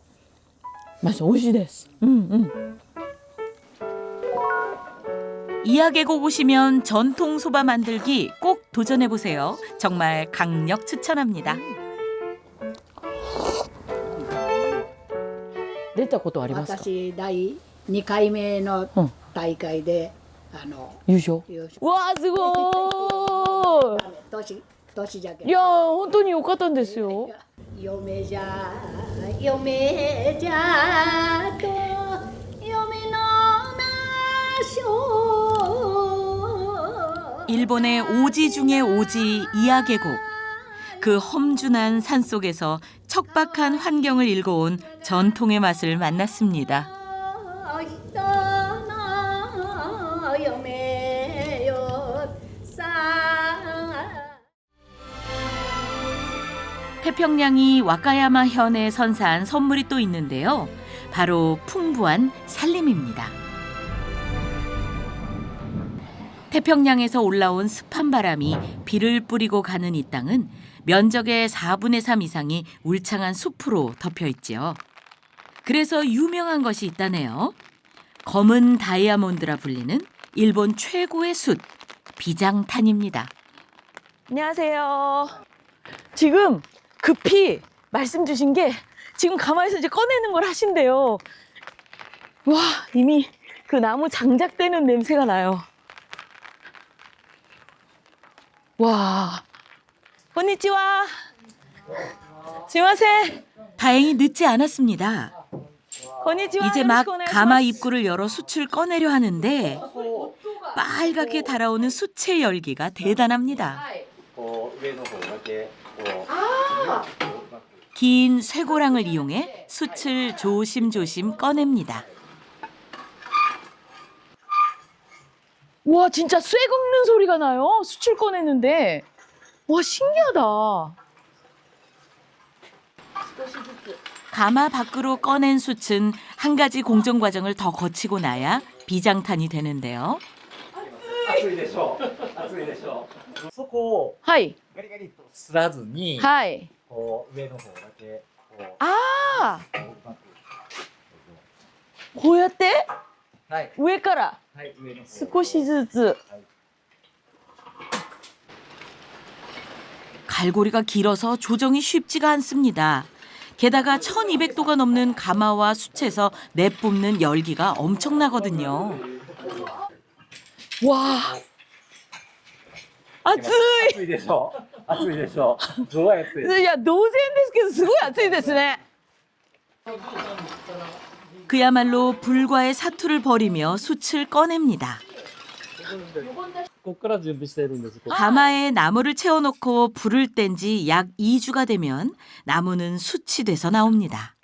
맛있어. 오시데스. 이하계곡 오시면 전통 소바 만들기 꼭 도전해 보세요. 정말 강력 추천합니다. 出たことありますか？私第2回目の大会で、優勝。わあすごい。年じゃけ。いや本当に良かったんですよ。嫁じゃ嫁じゃと嫁のなしょ。 일본의 오지 중의 오지 이하계곡. 그 험준한 산 속에서 척박한 환경을 일궈온 전통의 맛을 만났습니다. 태평양이 와카야마 현에 선사한 선물이 또 있는데요. 바로 풍부한 살림입니다. 태평양에서 올라온 습한 바람이 비를 뿌리고 가는 이 땅은 면적의 4분의 3 이상이 울창한 숲으로 덮여 있지요. 그래서 유명한 것이 있다네요. 검은 다이아몬드라 불리는 일본 최고의 숯, 비장탄입니다. 안녕하세요. 지금 급히 말씀 주신 게 지금 가마에서 이제 꺼내는 걸 하신대요. 와, 이미 그 나무 장작되는 냄새가 나요. 와, konnichiwa. 스미마셍. 다행히 늦지 않았습니다. konnichiwa. 이제 막 가마 입구를 열어 숯을 꺼내려 하는데 빨갛게 달아오는 숯의 열기가 대단합니다. 긴 쇠고랑을 이용해 숯을 조심조심 꺼냅니다. 와, 진짜 쇠 긁는 소리가 나요. 숯을 꺼내는데. 와, 신기하다. 가마 밖으로 꺼낸 숯은 한 가지 공정 과정을 더 거치고 나야 비장탄이 되는데요. 熱いでしょ熱いでしょそこをはい。ガリガリとすらずに、はい。こう上の方だけこう 아, こううまくこうやってはい上からはい上の方少しずつ。 갈고리가 길어서 조정이 쉽지가 않습니다. 게다가 1200도가 넘는 가마와 숯에서 내뿜는 열기가 엄청나거든요. 와, 熱い。熱いでしょ熱いでしょすごい熱いいや、同然ですけど、すごい熱いですね。 그야말로 불과의 사투를 벌이며 숯을 꺼냅니다. ここから準備しているんです。 가마에 나무를 채워놓고 불을 뗀 지 약 2주가 되면 나무는 숯이 돼서 나옵니다.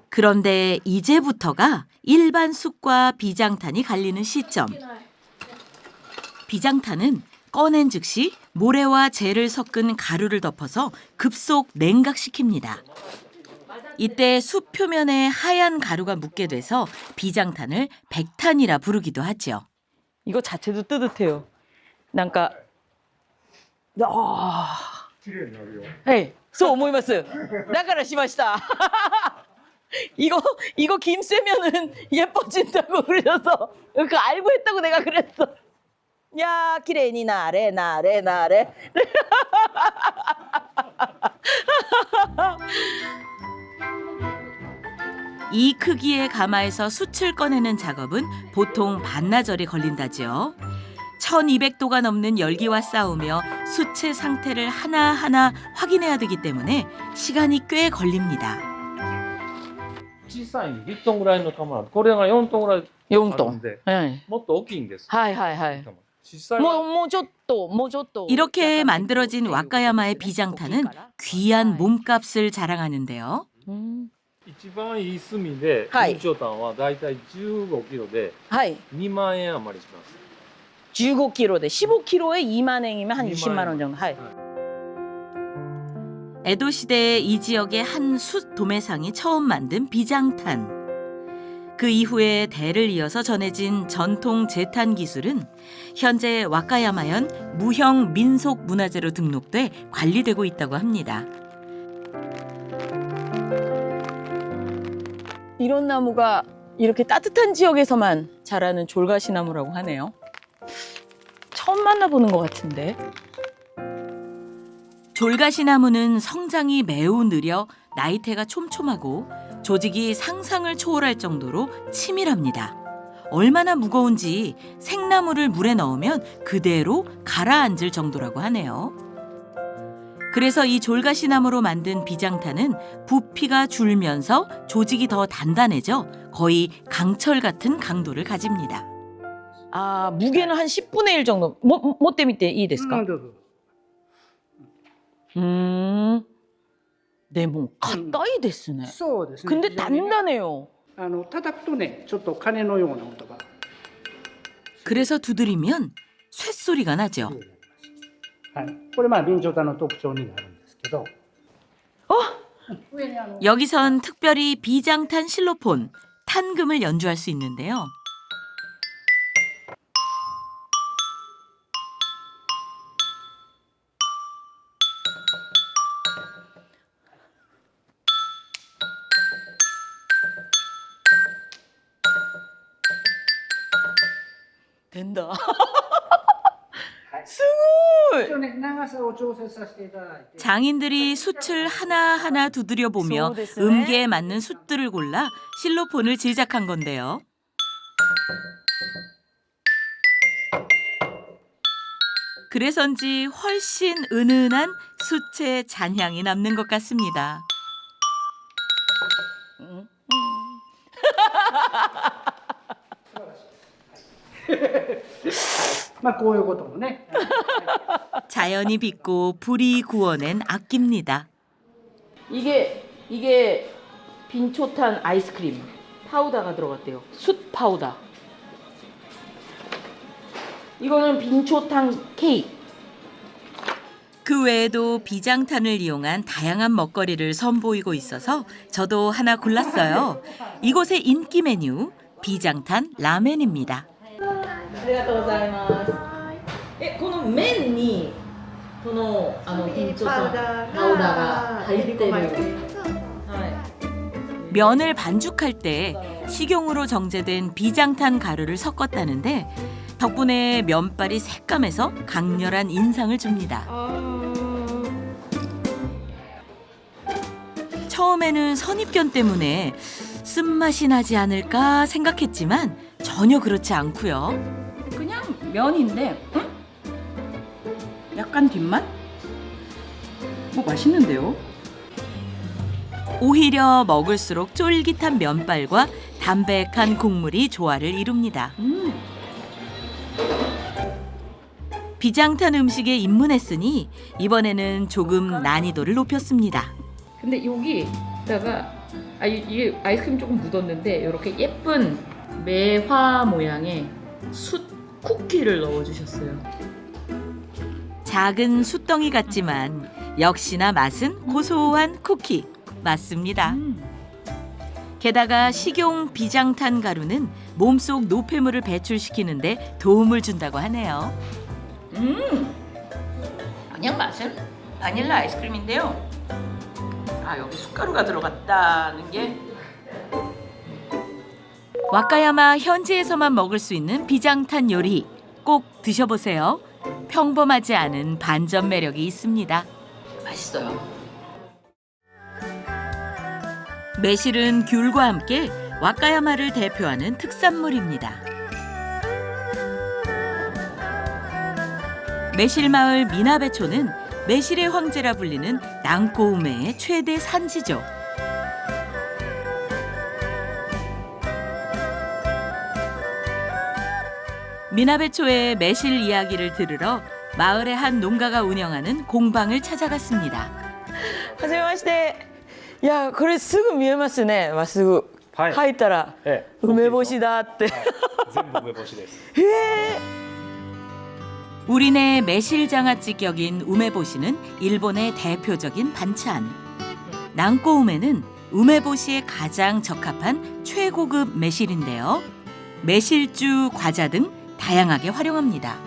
그런데 이제부터가 일반 숯과 비장탄이 갈리는 시점. 비장탄은 꺼낸 즉시 모래와 재를 섞은 가루를 덮어서 급속 냉각시킵니다. 이때 숯 표면에 하얀 가루가 묻게 돼서 비장탄을 백탄이라 부르기도 하죠. 이거 자체도 뜨뜻해요. 뭔가, 아, 綺麗になるよ。 네, そう思います. だからしました. 이거 김 쐬면은 예뻐진다고 그러셔서 그거 알고 했다고 내가 그랬어. 야, 기레니 나래. 이 크기의 가마에서 숯을 꺼내는 작업은 보통 반나절이 걸린다죠. 1200도가 넘는 열기와 싸우며 숯의 상태를 하나하나 확인해야 되기 때문에 시간이 꽤 걸립니다. 小さい1トンぐらいの釜、これが4トンぐらいあるんで、 네. もっと大きいんです。 하이. 小さい 뭐 좀 이렇게 만들어진 와카야마의 비장탄은 귀한 몸값을 자랑하는데요. 一番いい炭で、備長炭はだいたい15キロで2万円余りします。 15kg에 15kg에 2만 엔이면 한 20만 원 정도. 하이. 에도 시대에 이 지역의 한 숯 도매상이 처음 만든 비장탄. 그 이후에 대를 이어서 전해진 전통 제탄 기술은 현재 와카야마현 무형 민속 문화재로 등록돼 관리되고 있다고 합니다. 이런 나무가 이렇게 따뜻한 지역에서만 자라는 졸가시나무라고 하네요. 처음 만나보는 것 같은데. 졸가시나무는 성장이 매우 느려 나이테가 촘촘하고 조직이 상상을 초월할 정도로 치밀합니다. 얼마나 무거운지 생나무를 물에 넣으면 그대로 가라앉을 정도라고 하네요. 그래서 이 졸가시나무로 만든 비장탄은 부피가 줄면서 조직이 더 단단해져 거의 강철 같은 강도를 가집니다. 아, 무게는 한 10분의 1 정도. 뭐 때문에 이ですか? 네, 뭐 가까이 됐으네. 근데 단단해요. 叩くとね、ちょっと鐘のような音が。 그래서 두드리면 쇳소리가 나죠. はい。これまあ備長炭の特徴になるんですけど。 여기선 특별히 비장탄 실로폰, 탄금을 연주할 수 있는데요. 된다. 一応ね、長さを調整させていただいて。 장인들이 숯을 하나하나 두드려 보며 소데스네. 음계에 맞는 숯들을 골라 실로폰을 제작한 건데요. 그래서인지 훨씬 은은한 숯의 잔향이 남는 것 같습니다. まあこういうこともね。 자연이 빚고 불이 구워낸 악기입니다. 이게 빈초탄 아이스크림 파우더가 들어갔대요. 숯 파우더. 이거는 빈초탄 케이크. 그 외에도 비장탄을 이용한 다양한 먹거리를 선보이고 있어서 저도 하나 골랐어요. 이곳의 인기 메뉴 비장탄 라멘입니다. ありがとうございます。この麺にこの빈초탄 파우더가 入ってる。 면을 반죽할 때 식용으로 정제된 비장탄 가루를 섞었다는데 덕분에 면발이 새까매서 강렬한 인상을 줍니다. 처음에는 선입견 때문에 쓴맛이 나지 않을까 생각했지만 전혀 그렇지 않고요. 그냥 면인데 약간 뒷맛? 뭐 맛있는데요? 오히려 먹을수록 쫄깃한 면발과 담백한 국물이 조화를 이룹니다. 비장탄 음식에 입문했으니 이번에는 조금 난이도를 높였습니다. 근데 여기다가 이게 아이스크림 조금 묻었는데 이렇게 예쁜 매화 모양의 숯 쿠키를 넣어주셨어요. 작은 숯덩이 같지만 역시나 맛은 고소한 쿠키 맞습니다. 게다가 식용 비장탄 가루는 몸속 노폐물을 배출시키는데 도움을 준다고 하네요. 그냥 맛은 바닐라 아이스크림인데요. 여기 숟가루가 들어갔다는 게 와카야마 현지에서만 먹을 수 있는 비장탄 요리 꼭 드셔보세요. 평범하지 않은 반전 매력이 있습니다. 맛있어요. 매실은 귤과 함께 와카야마를 대표하는 특산물입니다. 매실마을 미나베초는 매실의 황제라 불리는 낭꼬우메의 최대 산지죠. 미나베초의 매실 이야기를 들으러 마을의 한 농가가 운영하는 공방을 찾아갔습니다. はじめまして。いやこれすぐ見えますね。まっすぐ入ったら梅干しだって。全部梅干しです。 우리네 매실장아찌 격인 우메보시는 일본의 대표적인 반찬. 낭꼬우메는 우메보시에 가장 적합한 최고급 매실인데요. 매실주, 과자 등 다양하게 활용합니다.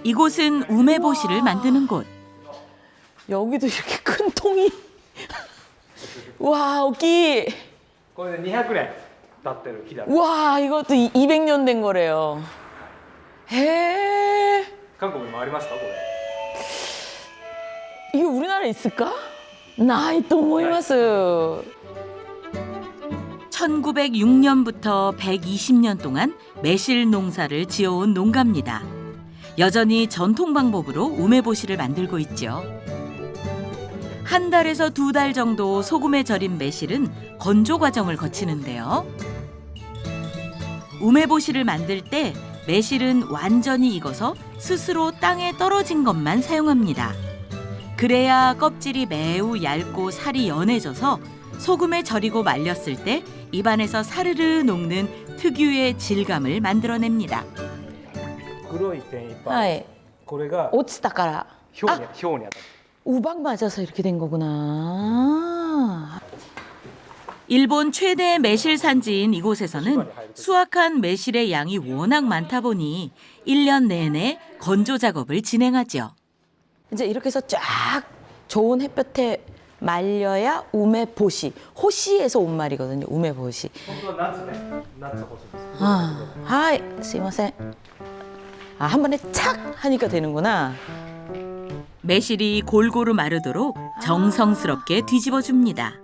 이곳은 우메보시를 만드는 곳. 여기도 이렇게 큰 통이. 와, 大きい. これで200年経ってる木だ。 와, 이것도 200년 된 거래요. 해. 韓国にもありますかこれ？ 이게 우리나라에 있을까? ないと思います. 1906년부터 120년 동안 매실 농사를 지어온 농가입니다. 여전히 전통 방법으로 우메보시를 만들고 있죠. 한 달에서 2달 정도 소금에 절인 매실은 건조 과정을 거치는데요. 우메보시를 만들 때 매실은 완전히 익어서 스스로 땅에 떨어진 것만 사용합니다. 그래야 껍질이 매우 얇고 살이 연해져서 소금에 절이고 말렸을 때 입안에서 사르르 녹는 특유의 질감을 만들어냅니다. 黒い点いっぱい。これが 落ちたから. 氷に当たる。 우박 맞아서 이렇게 된 거구나. 일본 최대 매실 산지인 이곳에서는 수확한 매실의 양이 워낙 많다 보니 1년 내내 건조 작업을 진행하죠. 이제 이렇게 해서 쫙 좋은 햇볕에 말려야 우메보시. 호시에서 온 말이거든요. 우메보시. 하이, 스미마센. 한 번에 착 하니까 되는구나. 매실이 골고루 마르도록 정성스럽게 뒤집어줍니다.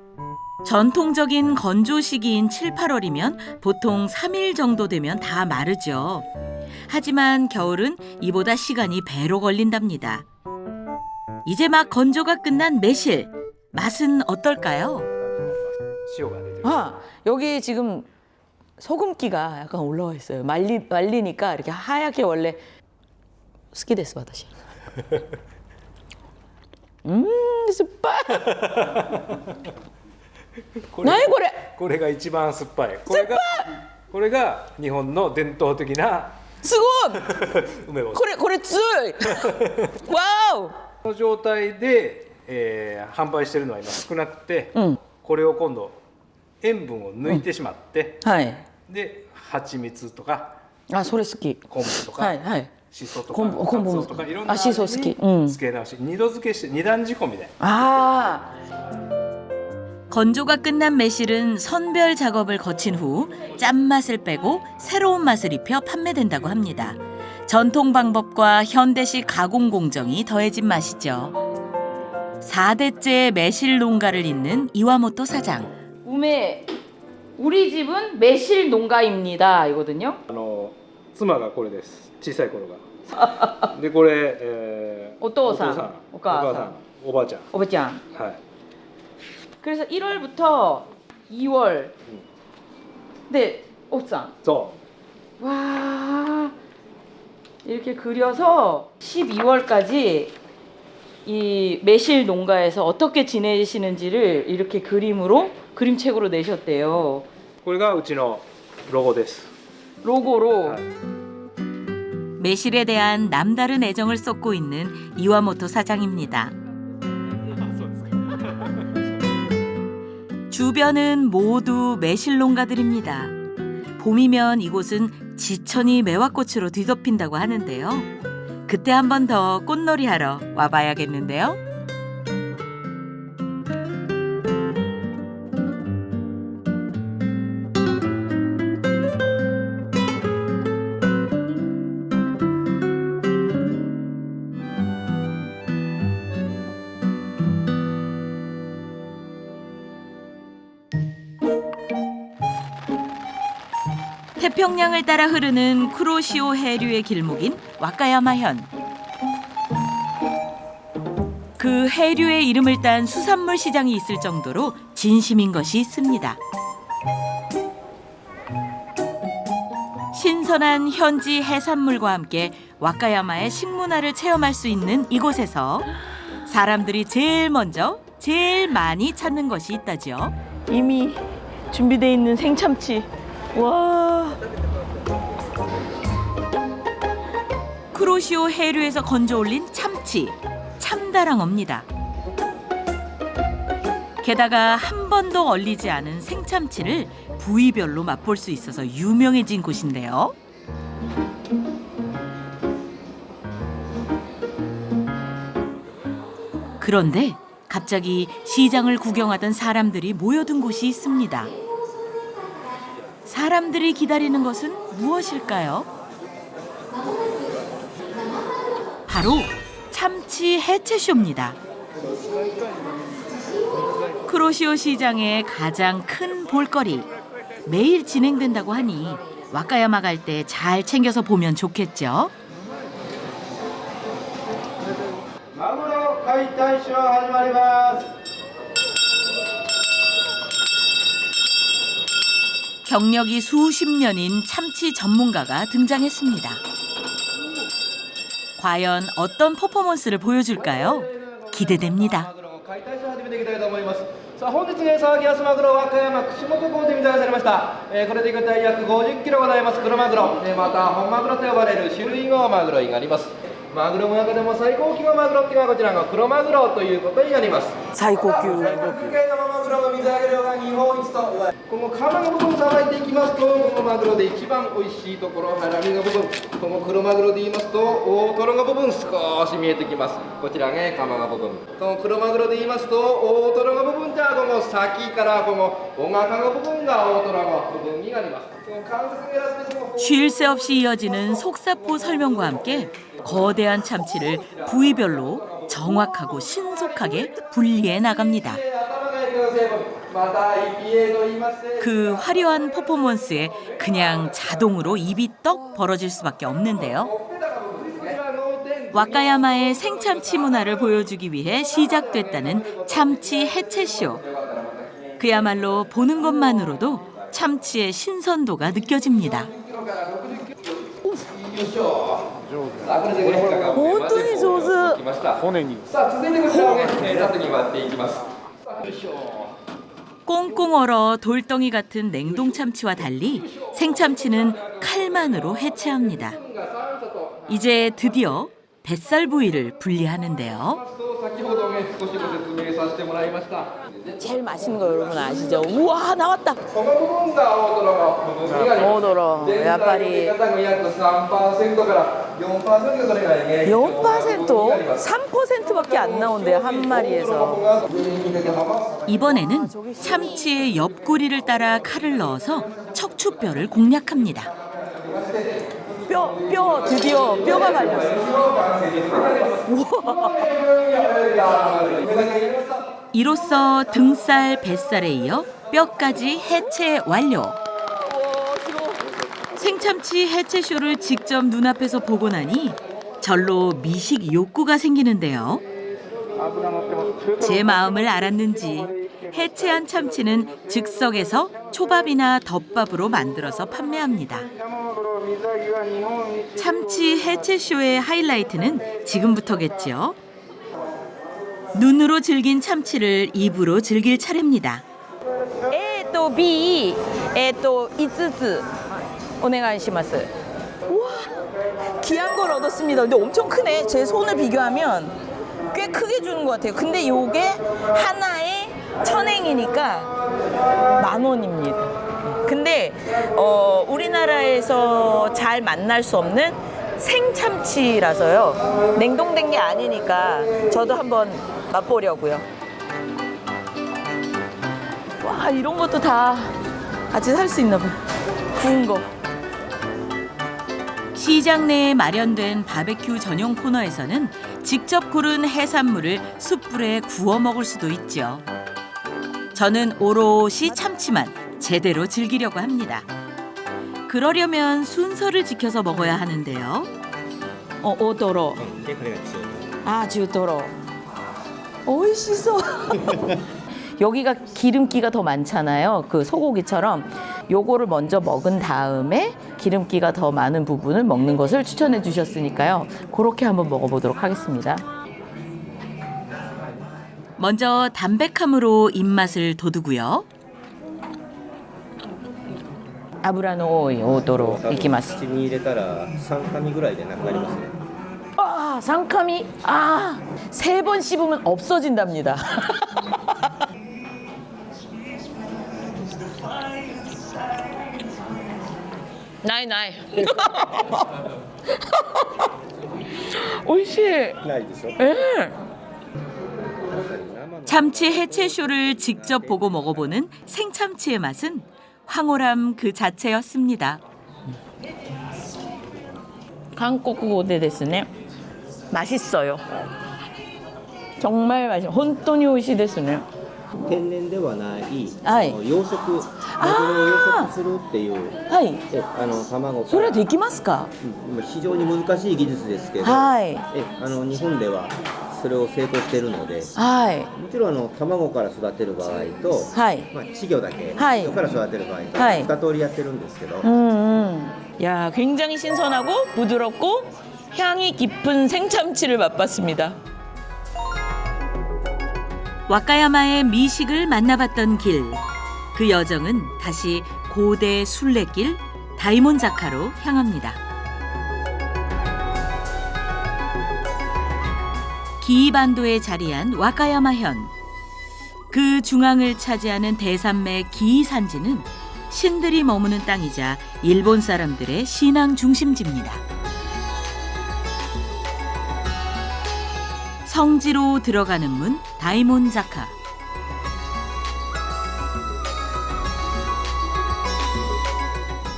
전통적인 건조 시기인 7, 8월이면 보통 3일 정도 되면 다 마르죠. 하지만 겨울은 이보다 시간이 배로 걸린답니다. 이제 막 건조가 끝난 매실, 맛은 어떨까요? 여기 지금 소금기가 약간 올라와 있어요. 말리니까 이렇게 하얗게 원래 스키 데스 와다시. 스파. 何これこれが一番酸っぱい。これが日本の伝統的なすごい梅干し。これ強いわおこの状態で、販売してるのは今少なくて、これを今度塩分を抜いてしまって、で蜂蜜とかそれ好き昆布とか、しそとか昆布とかいろんな味に漬け直し、二度漬けして二段仕込みで。 건조가 끝난 매실은 선별 작업을 거친 후 짠맛을 빼고 새로운 맛을 입혀 판매된다고 합니다. 전통 방법과 현대식 가공 공정이 더해진 맛이죠. 4대째 매실 농가를 잇는 이와모토 사장. 우리 집은 매실 농가입니다. 이거든요. 妻がこれです。小さい頃が。でこれ、お父さん、お母さん、おばあちゃん。おばちゃん。はい。 그래서 1월부터 2월. 네, 옥상. 와, 이렇게 그려서 12월까지 이 매실 농가에서 어떻게 지내시는지를 이렇게 그림책으로 내셨대요. これがうちのロゴです。 로고로. 매실에 대한 남다른 애정을 쏟고 있는 이와모토 사장입니다. 주변은 모두 매실 농가들입니다. 봄이면 이곳은 지천이 매화꽃으로 뒤덮인다고 하는데요. 그때 한 번 더 꽃놀이 하러 와봐야겠는데요. 태평양을 따라 흐르는 쿠로시오 해류의 길목인 와카야마현. 그 해류의 이름을 딴 수산물 시장이 있을 정도로 진심인 것이 있습니다. 신선한 현지 해산물과 함께 와카야마의 식문화를 체험할 수 있는 이곳에서 사람들이 제일 먼저 제일 많이 찾는 것이 있다죠. 이미 준비되어 있는 생참치. 와. 쿠로시오 해류에서 건져 올린 참치, 참다랑어입니다. 게다가 한 번도 얼리지 않은 생참치를 부위별로 맛볼 수 있어서 유명해진 곳인데요. 그런데 갑자기 시장을 구경하던 사람들이 모여든 곳이 있습니다. 사람들이 기다리는 것은 무엇일까요? 바로 참치 해체쇼입니다. 쿠로시오 시장의 가장 큰 볼거리. 매일 진행된다고 하니 와카야마 갈 때 잘 챙겨서 보면 좋겠죠. 마구로解体쇼始まります. 경력이 수십 년인 참치 전문가가 등장했습니다. 과연 어떤 퍼포먼스를 보여줄까요? 기대됩니다. さあ本日騒ぎ安マグロ和歌山串本港で水揚げされました、これで個体約50キロございます黒マグロ、また本マグロと呼ばれる種類のマグロになります。マグロの中でも最高級のマグロっていうのはこちらの黒マグロということになります。最高級。世界のマグロの水揚げ量が日本一と言われ、このカマの部分をさばいていきますと、このマグロで一番美味しいところ、ハラミの部分、この黒マグロで言いますと、大トロの部分少し見えてきます。こちらがカマの部分。この黒マグロで言いますと、大トロの部分じゃこの先からこのお腹の部分が大トロの部分になります。 쉴 새 없이 이어지는 속사포 설명과 함께 거대한 참치를 부위별로 정확하고 신속하게 분리해 나갑니다. 그 화려한 퍼포먼스에 그냥 자동으로 입이 떡 벌어질 수밖에 없는데요. 와카야마의 생참치 문화를 보여주기 위해 시작됐다는 참치 해체쇼. 그야말로 보는 것만으로도 참치의 신선도가 느껴집니다. 本当に上手。骨に。 꽁꽁 얼어 돌덩이 같은 냉동 참치와 달리 생참치는 칼만으로 해체합니다. 이제 드디어 뱃살 부위를 분리하는데요. 제일 맛있는 거 여러분 아시죠? 우와 나왔다. 오도로. 야빨리 4%? 3%밖에 안 나온대요 한 마리에서. 이번에는 참치의 옆구리를 따라 칼을 넣어서 척추뼈를 공략합니다. 뼈 드디어 뼈가 갈렸어. 이로써 등살, 뱃살에 이어 뼈까지 해체 완료. 생참치 해체쇼를 직접 눈앞에서 보고 나니 절로 미식 욕구가 생기는데요. 제 마음을 알았는지 해체한 참치는 즉석에서 초밥이나 덮밥으로 만들어서 판매합니다. 참치 해체쇼의 하이라이트는 지금부터겠죠. 눈으로 즐긴 참치를 입으로 즐길 차례입니다. A 또 B, A 또 5つ 오네가이시마스. 우와, 귀한 걸 얻었습니다. 근데 엄청 크네. 제 손을 비교하면 꽤 크게 주는 것 같아요. 근데 요게 하나에 1000엔이니까 10,000원입니다. 근데 우리나라에서 잘 만날 수 없는 생참치라서요. 냉동된 게 아니니까 저도 한번 맛보려고요. 와, 이런 것도 다 같이 살 수 있나 봐요. 구운 거. 시장 내에 마련된 바베큐 전용 코너에서는 직접 고른 해산물을 숯불에 구워 먹을 수도 있죠. 저는 오롯이 참치만 제대로 즐기려고 합니다. 그러려면 순서를 지켜서 먹어야 하는데요. 오도로. 아, 주도로. 오이시소. 여기가 기름기가 더 많잖아요. 그 소고기처럼. 요거를 먼저 먹은 다음에 기름기가 더 많은 부분을 먹는 것을 추천해 주셨으니까요. 그렇게 한번 먹어보도록 하겠습니다. 먼저 담백함으로 입맛을 돋우고요. 아브라노 오도로 이키마스. 아, 상카미. 아, 3번 씹으면 없어진답니다. 나이. 오이시. 예. 참치 해체쇼를 직접 보고 먹어보는 생참치의 맛은 황홀함 그 자체였습니다. 한국어대 데스네. 맛있어요. 정말 맛있어요. 혼돈이 오이시 데스네. 天然ではない、養殖マグロを養殖するっていう、卵から。それはできますか？非常に難しい技術ですけど、日本ではそれを成功しているので、もちろん卵から育てる場合と、稚魚だけ、稚魚から育てる場合と、2通りやってるんですけど。 야, 굉장히 신선하고 부드럽고 향이 깊은 생참치를 맛봤습니다. 와카야마의 미식을 만나봤던 길. 그 여정은 다시 고대 순례길 다이몬자카로 향합니다. 기이반도에 자리한 와카야마현. 그 중앙을 차지하는 대산맥 기이산지는 신들이 머무는 땅이자 일본 사람들의 신앙 중심지입니다. 성지로 들어가는 문 다이몬자카.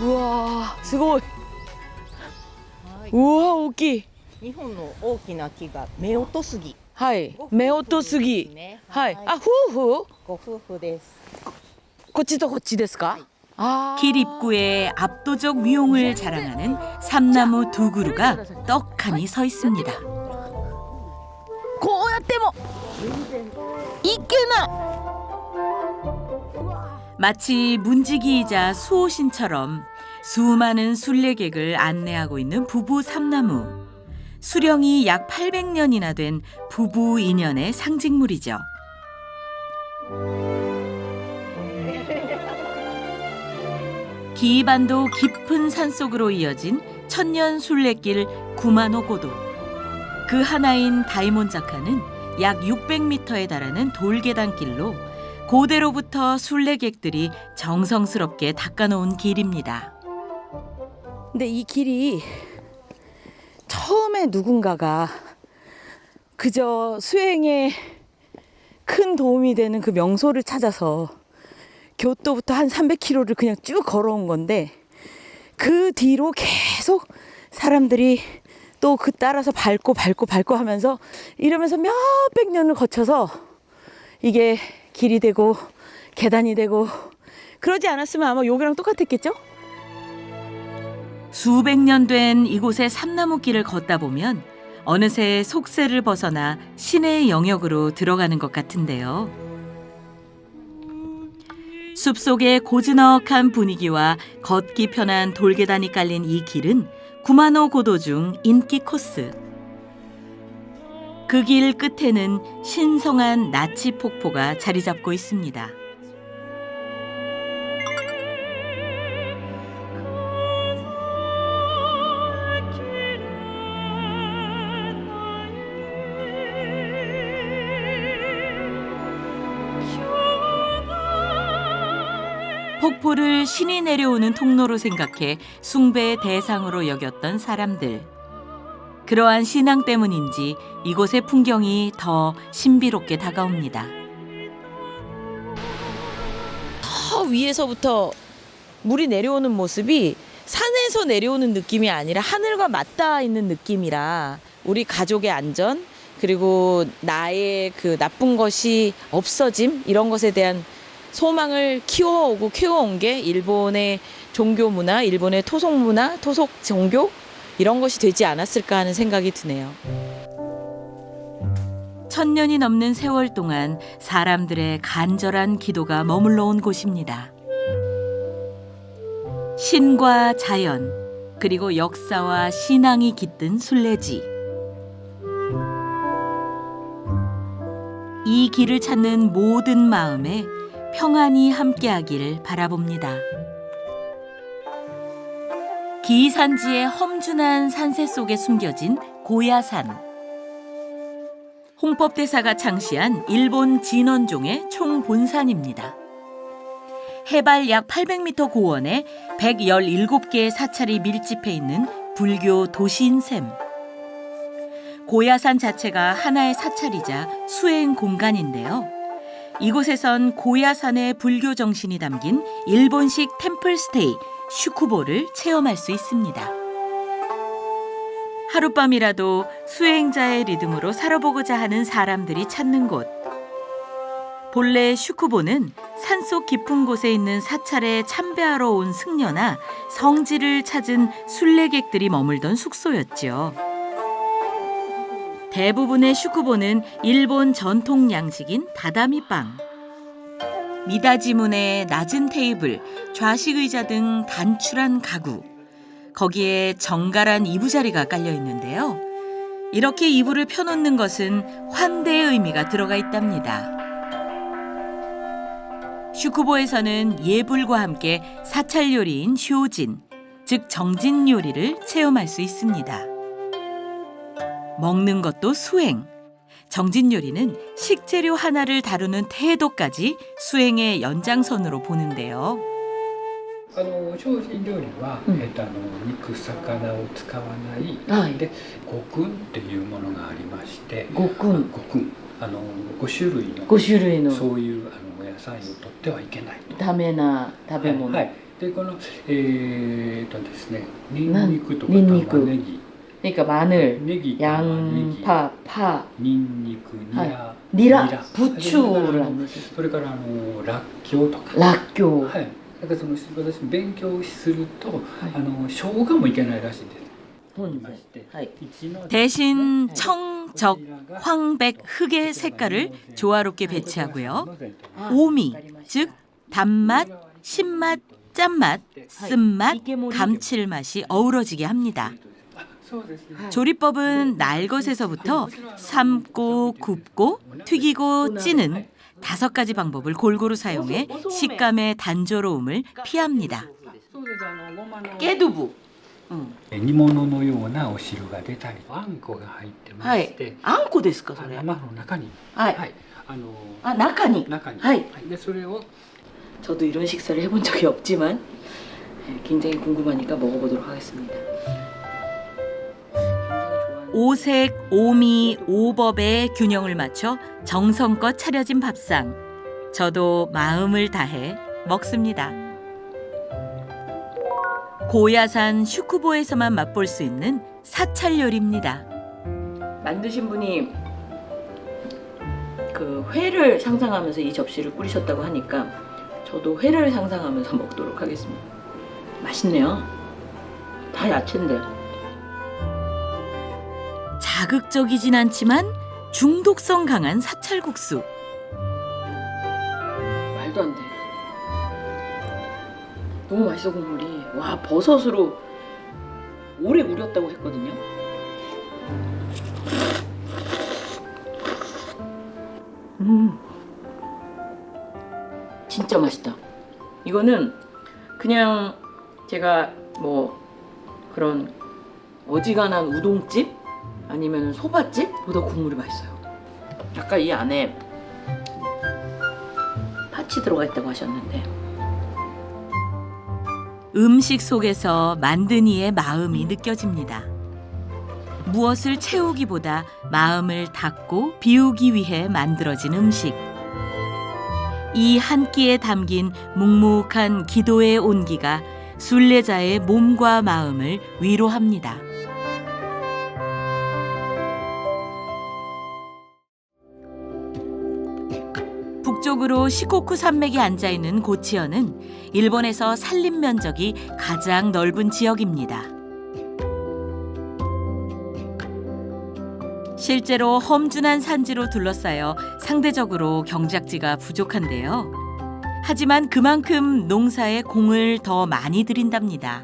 우와, すごい. 우와, 大きい.日本の大きな木が夫婦杉。はい、夫婦杉。はい。あ、夫婦？ご夫婦です。こっちとこっちですか? 길 입구에 압도적 위용을 자랑하는 삼나무 두 그루가 떡하니 서 있습니다. こうやってもいけない. 마치 문지기이자 수호신처럼 수많은 순례객을 안내하고 있는 부부 삼나무. 수령이 약 800년이나 된 부부 인연의 상징물이죠. 기이반도 깊은 산속으로 이어진 천년 순례길 구마노고도. 그 하나인 다이몬자카는 약 600m에 달하는 돌계단길로 고대로부터 순례객들이 정성스럽게 닦아놓은 길입니다. 근데 이 길이 처음에 누군가가 그저 수행에 큰 도움이 되는 그 명소를 찾아서 교토부터 한 300km를 그냥 쭉 걸어온 건데 그 뒤로 계속 사람들이 또 그 따라서 밟고 하면서 이러면서 몇백 년을 거쳐서 이게 길이 되고 계단이 되고 그러지 않았으면 아마 여기랑 똑같았겠죠? 수백 년 된 이곳의 삼나무길을 걷다 보면 어느새 속세를 벗어나 신의 영역으로 들어가는 것 같은데요. 숲속의 고즈넉한 분위기와 걷기 편한 돌계단이 깔린 이 길은 구마노 고도 중 인기 코스. 그 길 끝에는 신성한 나치 폭포가 자리 잡고 있습니다. 폭포를 신이 내려오는 통로로 생각해 숭배의 대상으로 여겼던 사람들. 그러한 신앙 때문인지 이곳의 풍경이 더 신비롭게 다가옵니다. 저 위에서부터 물이 내려오는 모습이 산에서 내려오는 느낌이 아니라 하늘과 맞닿아 있는 느낌이라 우리 가족의 안전 그리고 나의 그 나쁜 것이 없어짐 이런 것에 대한 소망을 키워온 게 일본의 종교 문화, 일본의 토속 문화, 토속 종교 이런 것이 되지 않았을까 하는 생각이 드네요. 1000년이 넘는 세월 동안 사람들의 간절한 기도가 머물러 온 곳입니다. 신과 자연, 그리고 역사와 신앙이 깃든 순례지. 이 길을 찾는 모든 마음에 평안이 함께하길 바라봅니다. 기이산지의 험준한 산세 속에 숨겨진 고야산. 홍법대사가 창시한 일본 진원종의 총본산입니다. 해발 약 800m 고원에 117개의 사찰이 밀집해 있는 불교 도시인 셈. 고야산 자체가 하나의 사찰이자 수행 공간인데요. 이곳에선 고야산의 불교 정신이 담긴 일본식 템플스테이 슈쿠보를 체험할 수 있습니다. 하룻밤이라도 수행자의 리듬으로 살아보고자 하는 사람들이 찾는 곳. 본래 슈쿠보는 산속 깊은 곳에 있는 사찰에 참배하러 온 승려나 성지를 찾은 순례객들이 머물던 숙소였죠. 대부분의 슈쿠보는 일본 전통 양식인 다다미빵. 미다지문에 낮은 테이블, 좌식 의자 등 단출한 가구. 거기에 정갈한 이부자리가 깔려 있는데요. 이렇게 이불을 펴놓는 것은 환대의 의미가 들어가 있답니다. 슈쿠보에서는 예불과 함께 사찰 요리인 쇼진, 즉 정진 요리를 체험할 수 있습니다. 먹는 것도 수행. 정진요리는 식재료 하나를 다루는 태도까지 수행의 연장선으로 보는데요. 精進料理は、肉魚を使わない、で五訓っていうものがありまして、五訓5種類のそういうお野菜を取ってはいけないと。ダメな食べ物。でこのですね、ニンニクとか玉ねぎ、 그러니까 마늘, 양파, 파, 니라, 부추를 안 넣으세요. それかららっきょうとか。 らっきょう。 だから私勉強すると、生姜もいけないらしいんです。 대신 청, 적, 황백, 흑의 색깔을 조화롭게 배치하고요. 오미, 즉 단맛, 신맛, 짠맛, 쓴맛, 감칠맛이 어우러지게 합니다. 조리법은 날 것에서부터 삶고 굽고 튀기고 찌는 5가지 방법을 골고루 사용해 식감의 단조로움을 피합니다. 깨두부. 煮物のようなお汁が出たり、あんこが入ってまして、あんこですかそれ？生の中に。中に。でそれを 저도 이런 식사를 해본 적이 없지만 굉장히 궁금하니까 먹어보도록 하겠습니다. 오색, 오미, 오법의 균형을 맞춰 정성껏 차려진 밥상. 저도 마음을 다해 먹습니다. 고야산 슈쿠보에서만 맛볼 수 있는 사찰 요리입니다. 만드신 분이 그 회를 상상하면서 이 접시를 꾸리셨다고 하니까 저도 회를 상상하면서 먹도록 하겠습니다. 맛있네요. 다 야채인데. 자극적이진 않지만 중독성 강한 사찰국수. 말도 안 돼. 너무 맛있어 국물이. 와, 버섯으로 오래 우렸다고 했거든요. 진짜 맛있다. 이거는 그냥 제가 뭐 그런 어지간한 우동집 아니면 소바집보다 국물이 맛있어요. 아까 이 안에 파치 들어가 있다고 하셨는데 음식 속에서 만든 이의 마음이 느껴집니다. 무엇을 채우기보다 마음을 닫고 비우기 위해 만들어진 음식. 이 한 끼에 담긴 묵묵한 기도의 온기가 순례자의 몸과 마음을 위로합니다. 북쪽으로 시코쿠 산맥이 앉아있는 고치현은 일본에서 산림 면적이 가장 넓은 지역입니다. 실제로 험준한 산지로 둘러싸여 상대적으로 경작지가 부족한데요. 하지만 그만큼 농사에 공을 더 많이 들인답니다.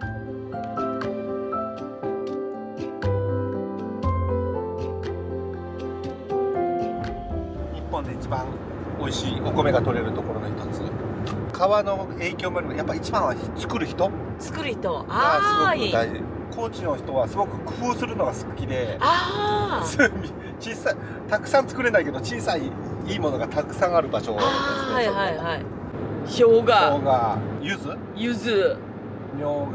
美味しいお米が取れるところの一つ。川の影響もあるけど、やっぱ一番は作る人がすごく大事。高知の人はすごく工夫するのが好きで、小さいたくさん作れないけど小さいいいものがたくさんある場所ですね。生姜、柚子、みょう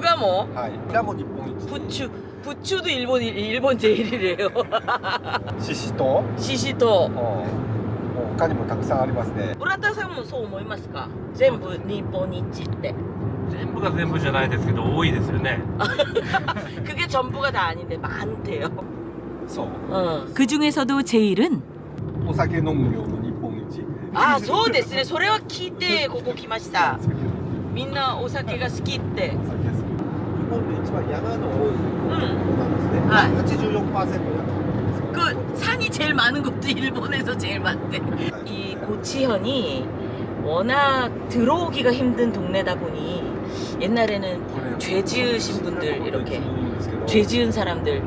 がも、これはもう日本一。 부추도 일본 제일이래요. 시시토. 시시토. 他にもたくさんありますね。村田さんもそう思いますか？全部日本一って。全部が全部じゃないですけど多いですよね。 그게 전부가 다 아닌데 많대요. そう。 그 중에서도 제일은 お酒飲む量の日本一。あ、そうですね。それは聞いてここ来ました。みんなお酒が好きって。 日本で一番山の多いところなんですね。84%山。 그 산이 제일 많은 것도 일본에서 제일 많대. 이 고치현이 워낙 들어오기가 힘든 동네다 보니 옛날에는 죄 지으신 분들 이렇게 죄 지은 사람들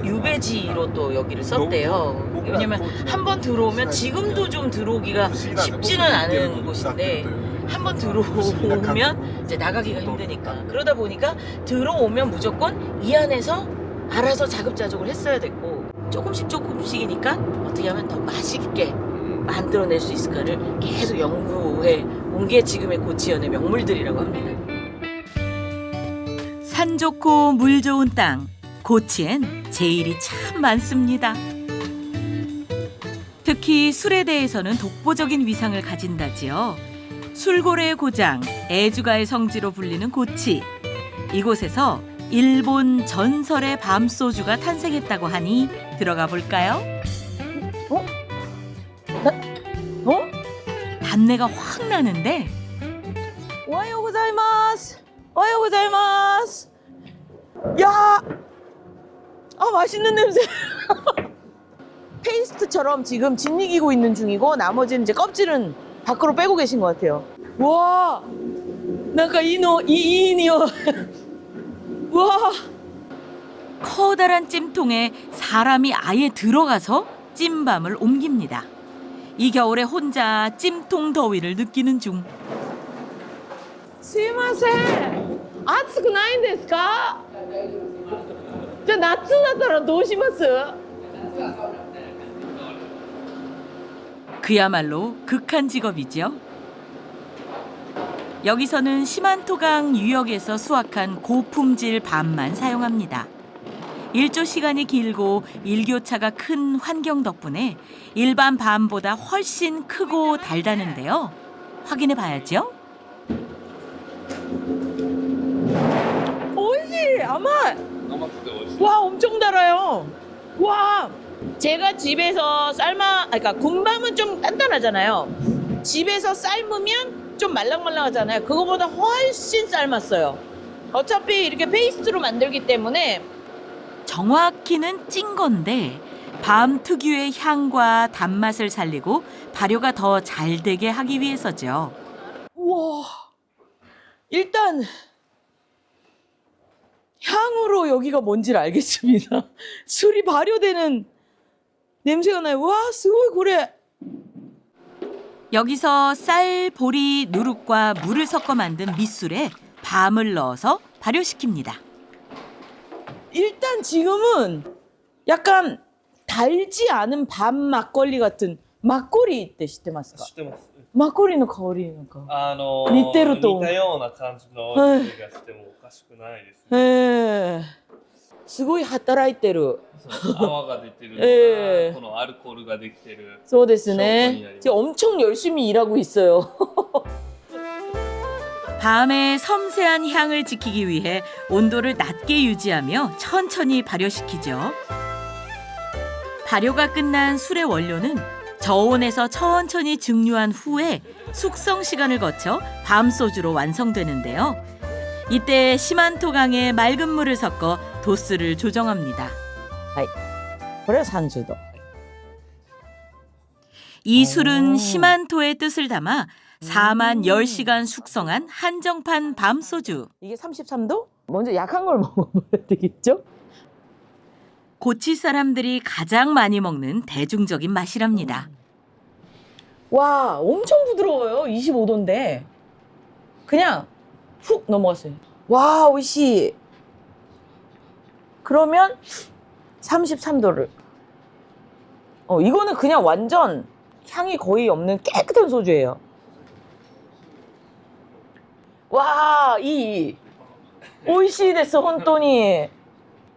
유배지로 또 여기를 썼대요. 왜냐면 한번 들어오면 지금도 좀 들어오기가 쉽지는 않은 곳인데 한번 들어오면 이제 나가기가 힘드니까 그러다 보니까 들어오면 무조건 이 안에서 알아서 자급자족을 했어야 됐고 조금씩이니까 어떻게 하면 더 맛있게 만들어낼 수 있을까를 계속 연구해 온 게 지금의 고치현의 명물들이라고 합니다. 산 좋고 물 좋은 땅, 고치엔 제일이 참 많습니다. 특히 술에 대해서는 독보적인 위상을 가진다지요. 술고래의 고장, 애주가의 성지로 불리는 고치. 이곳에서 일본 전설의 밤소주가 탄생했다고 하니 들어가 볼까요? 단내가 확 나는데. 오하요 고자이마스. 오하요 고자이마스. 야, 맛있는 냄새. 페이스트처럼 지금 짓이기고 있는 중이고 나머지는 이제 껍질은 밖으로 빼고 계신 것 같아요. 와, 뭔가 이니요. 와, 커다란 찜통에 사람이 아예 들어가서 찜밤을 옮깁니다. 이 겨울에 혼자 찜통 더위를 느끼는 중. すいません。暑くないんですか？じゃあ夏だったらどうします？ 그야말로 극한 직업이죠. 여기서는 시만토강 유역에서 수확한 고품질 밤만 사용합니다. 일조 시간이 길고 일교차가 큰 환경 덕분에 일반 밤보다 훨씬 크고 달다는데요. 확인해 봐야죠. 오이시! 아마! 와, 엄청 달아요. 와! 제가 집에서 그러니까 군밤은 좀 단단하잖아요. 집에서 삶으면 좀 말랑말랑하잖아요. 그거보다 훨씬 삶았어요. 어차피 이렇게 페이스트로 만들기 때문에. 정확히는 찐 건데 밤 특유의 향과 단맛을 살리고 발효가 더 잘 되게 하기 위해서죠. 우와, 일단 향으로 여기가 뭔지를 알겠습니다. 술이 발효되는 냄새가 나요. 와, 스고이 고래. 여기서 쌀, 보리, 누룩과 물을 섞어 만든 밑술에 밤을 넣어서 발효시킵니다. 일단 지금은 약간 달지 않은 밤 막걸리 같은 막걸리って知ってますか? 知ってます。マッコリの香りなんか似てると思う。似たような感じの匂いがしてもおかしくないですね。ええ、すごい働いてる。泡が出てるのが、このアルコールができてる。そうですね。지금 엄청 열심히 일하고 있어요. 밤의 섬세한 향을 지키기 위해 온도를 낮게 유지하며 천천히 발효시키죠. 발효가 끝난 술의 원료는 저온에서 천천히 증류한 후에 숙성 시간을 거쳐 밤소주로 완성되는데요. 이때 시만토강에 맑은 물을 섞어 도수를 조정합니다. これは30도. 이 술은 시만토의 뜻을 담아 4만 10시간 숙성한 한정판 밤소주. 이게 33도? 먼저 약한 걸 먹어봐야 되겠죠? 고치 사람들이 가장 많이 먹는 대중적인 맛이랍니다. 와, 엄청 부드러워요. 25도인데. 그냥 훅 넘어갔어요. 와, 오이시. 그러면 33도를. 이거는 그냥 완전 향이 거의 없는 깨끗한 소주예요. 와, 오이시 데스, 本当に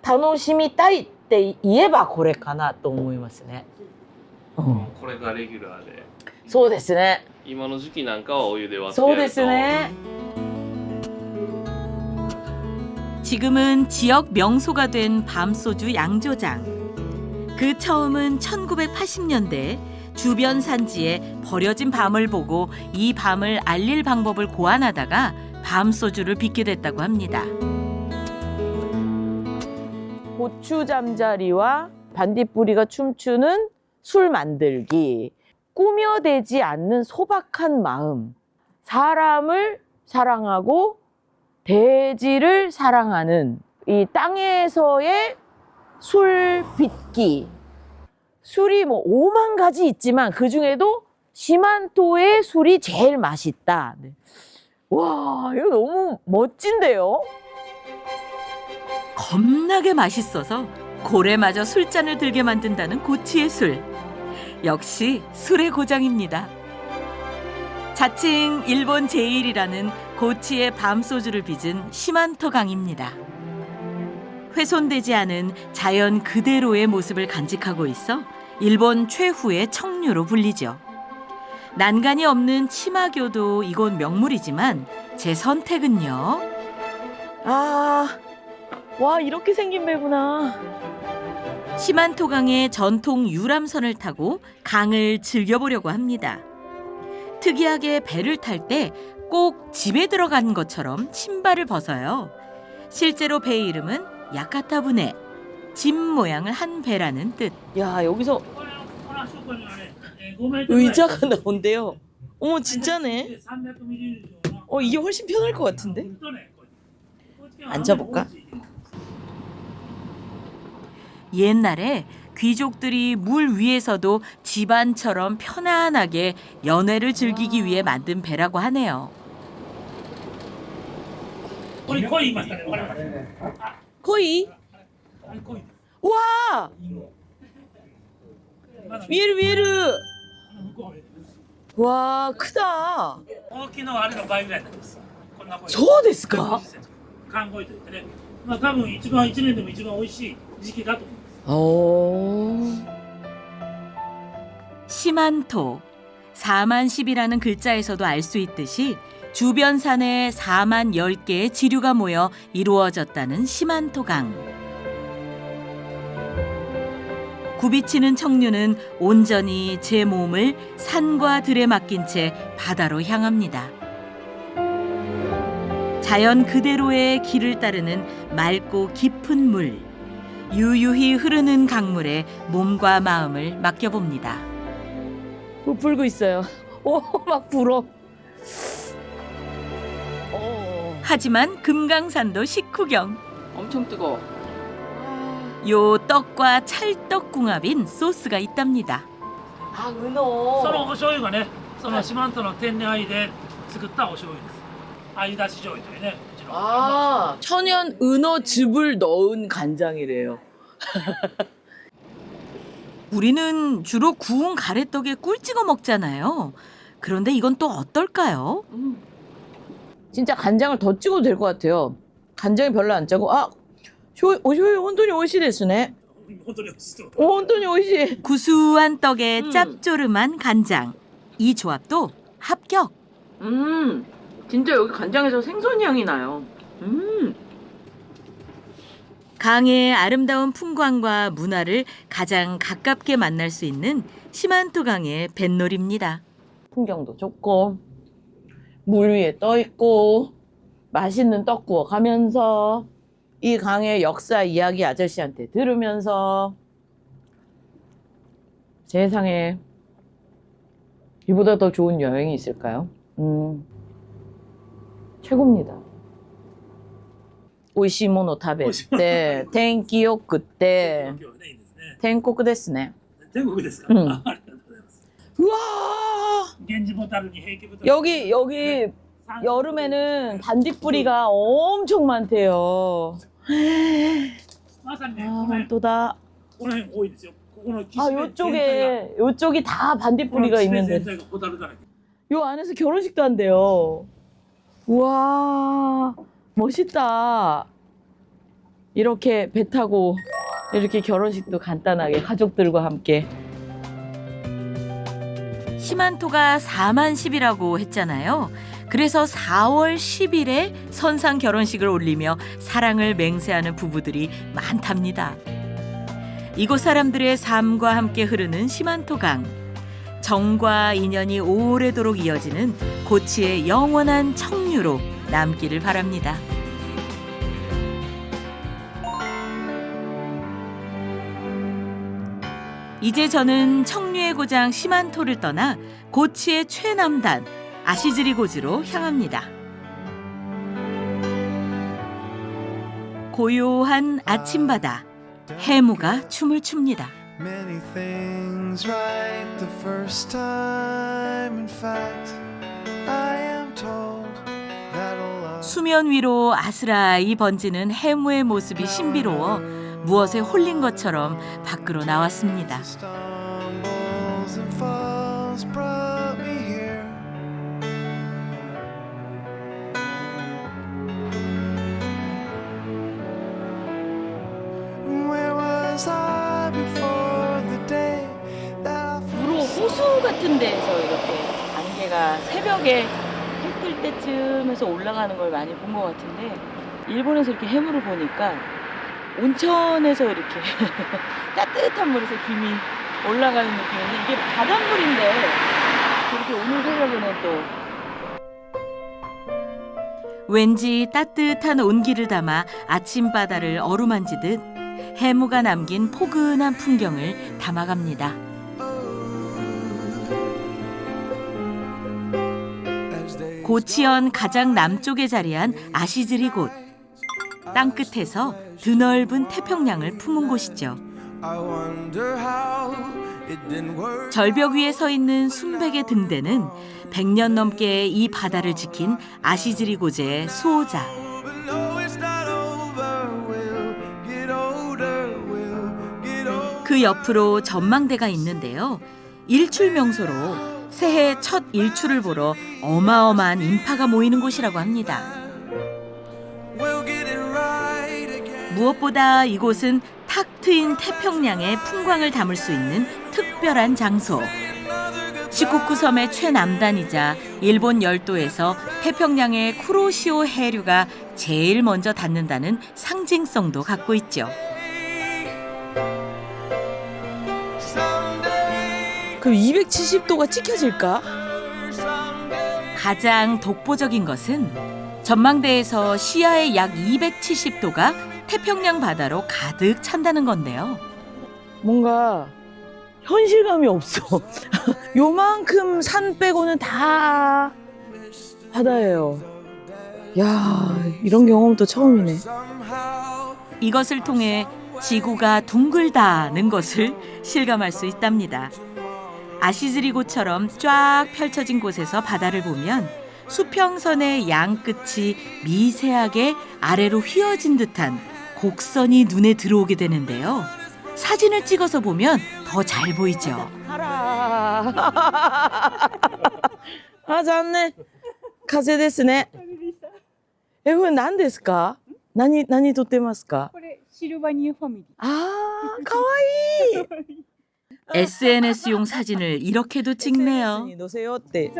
楽しみたいって言えばこれかなと思いますね。これがレギュラーで。そうですね。今の時期なんかはお湯で割ってそうですね。 지금은 지역 명소가 된 밤소주 양조장. 그 처음은 1980년대 주변 산지에 버려진 밤을 보고 이 밤을 알릴 방법을 고안하다가 밤소주를 빚게 됐다고 합니다. 고추 잠자리와 반딧불이가 춤추는 술 만들기. 꾸며대지 않는 소박한 마음. 사람을 사랑하고 대지를 사랑하는 이 땅에서의 술 빚기. 술이 뭐 5만 가지 있지만 그 중에도 시만토의 술이 제일 맛있다. 와, 이거 너무 멋진데요? 겁나게 맛있어서 고래마저 술잔을 들게 만든다는 고치의 술. 역시 술의 고장입니다. 자칭 일본 제1이라는 고치의 밤소주를 빚은 시만토 강입니다. 훼손되지 않은 자연 그대로의 모습을 간직하고 있어 일본 최후의 청류로 불리죠. 난간이 없는 치마교도 이곳 명물이지만 제 선택은요. 아, 와 이렇게 생긴 배구나. 시만토강의 전통 유람선을 타고 강을 즐겨보려고 합니다. 특이하게 배를 탈 때 꼭 집에 들어간 것처럼 신발을 벗어요. 실제로 배의 이름은 야카타부네, 집 모양을 한 배라는 뜻. 야, 여기서 의자가 나온대요. 어머, 진짜네. 이게 훨씬 편할 것 같은데? 앉아볼까? 옛날에 귀족들이 물 위에서도 집안처럼 편안하게 연애를 즐기기 위해 만든 배라고 하네요. 거의? 와! 위에르! 와, 크다. 大きのあれの倍ぐらいなんです。こんな声。そうですか？寒鯉といってね。多分一年でも一番美味しい時期だと思います。 시만토, 4만10이라는 글자에서도 알 수 있듯이 주변 산에 4만 10개의 지류가 모여 이루어졌다는 시만토강. 굽이치는 청류는 온전히 제 몸을 산과 들에 맡긴 채 바다로 향합니다. 자연 그대로의 길을 따르는 맑고 깊은 물, 유유히 흐르는 강물에 몸과 마음을 맡겨봅니다. 불고 있어요. 막 불어. 하지만 금강산도 식후경. 엄청 뜨거워. 요 떡과 찰떡궁합인 소스가 있답니다. 아, 은어. そのお醤油がね、その四万十の天然鮎で作ったお醤油です。鮎だし醤油というね。 아, 천연 은어즙을 넣은 간장이래요. 우리는 주로 구운 가래떡에 꿀 찍어 먹잖아요. 그런데 이건 또 어떨까요? 진짜 간장을 더 찍어도 될 것 같아요. 간장이 별로 안 짜고, 쇼유, 혼돈이 오이시 데스네. 혼돈이 오이시. 구수한 떡에 짭조름한 간장. 이 조합도 합격. 진짜 여기 간장에서 생선 향이 나요. 강의 아름다운 풍광과 문화를 가장 가깝게 만날 수 있는 시만토 강의 뱃놀이입니다. 풍경도 좋고 물 위에 떠 있고 맛있는 떡 구워 가면서 이 강의 역사 이야기 아저씨한테 들으면서 세상에 이보다 더 좋은 여행이 있을까요? 최고입니다. 오이시모노 타베테 텐키 요쿠테 텐코쿠ですね. 天国ですか。ありがとうございます。 우와! 源氏ボタルに平家ボタル。 여기 여름에는 반딧불이가 엄청 많대요. まさにね、 本当だ. この辺多いですよ。ここの岸辺 요쪽이 다 반딧불이가 있는데. 全体がホタルだらけ。 요 안에서 결혼식도 한대요. 우와, 멋있다. 이렇게 배 타고 이렇게 결혼식도 간단하게 가족들과 함께. 시만토가 4만 10이라고 했잖아요. 그래서 4월 10일에 선상 결혼식을 올리며 사랑을 맹세하는 부부들이 많답니다. 이곳 사람들의 삶과 함께 흐르는 시만토강. 정과 인연이 오래도록 이어지는 고치의 영원한 청류로 남기를 바랍니다. 이제 저는 청류의 고장 시만토를 떠나 고치의 최남단 아시즈리 고지로 향합니다. 고요한 아침바다, 해무가 춤을 춥니다. Many things right the first time. In fact, I am told that a lot. 수면 위로 아스라이 번지는 해무의 모습이 신비로워 무엇에 홀린 것처럼 밖으로 나왔습니다. Stumbles and falls brought me here. Where was I before the day that I 주로 호수 같은 데에서 이렇게 안개가 새벽에 해 뜰 때쯤에서 올라가는 걸 많이 본 것 같은데 일본에서 이렇게 해물을 보니까 온천에서 이렇게 따뜻한 물에서 김이 올라가는 느낌인데 이게 바닷물인데 그렇게 오늘 새벽에는 또 왠지 따뜻한 온기를 담아 아침바다를 어루만지듯 해무가 남긴 포근한 풍경을 담아갑니다. 고치현 가장 남쪽에 자리한 아시즈리 곳. 땅끝에서 드넓은 태평양을 품은 곳이죠. 절벽 위에 서 있는 순백의 등대는 100년 넘게 이 바다를 지킨 아시즈리 고제의 수호자. 그 옆으로 전망대가 있는데요. 일출 명소로 새해 첫 일출을 보러 어마어마한 인파가 모이는 곳이라고 합니다. 무엇보다 이곳은 탁 트인 태평양의 풍광을 담을 수 있는 특별한 장소. 시코쿠 섬의 최남단이자 일본 열도에서 태평양의 쿠로시오 해류가 제일 먼저 닿는다는 상징성도 갖고 있죠. 그럼 270도가 찍혀질까? 가장 독보적인 것은 전망대에서 시야의 약 270도가 태평양 바다로 가득 찬다는 건데요. 뭔가 현실감이 없어. 요만큼 산 빼고는 다 바다예요. 야, 이런 경험도 처음이네. 이것을 통해 지구가 둥글다는 것을 실감할 수 있답니다. 아시즈리고처럼 쫙 펼쳐진 곳에서 바다를 보면 수평선의 양 끝이 미세하게 아래로 휘어진 듯한 곡선이 눈에 들어오게 되는데요. 사진을 찍어서 보면 더 잘 보이죠. 하라. 아, 残念. 風ですね. これ何ですか? 何撮ってますか? これシルバニアファミリー. 아, かわいい. SNS용 사진을 이렇게도 찍네요. 놓으세요って.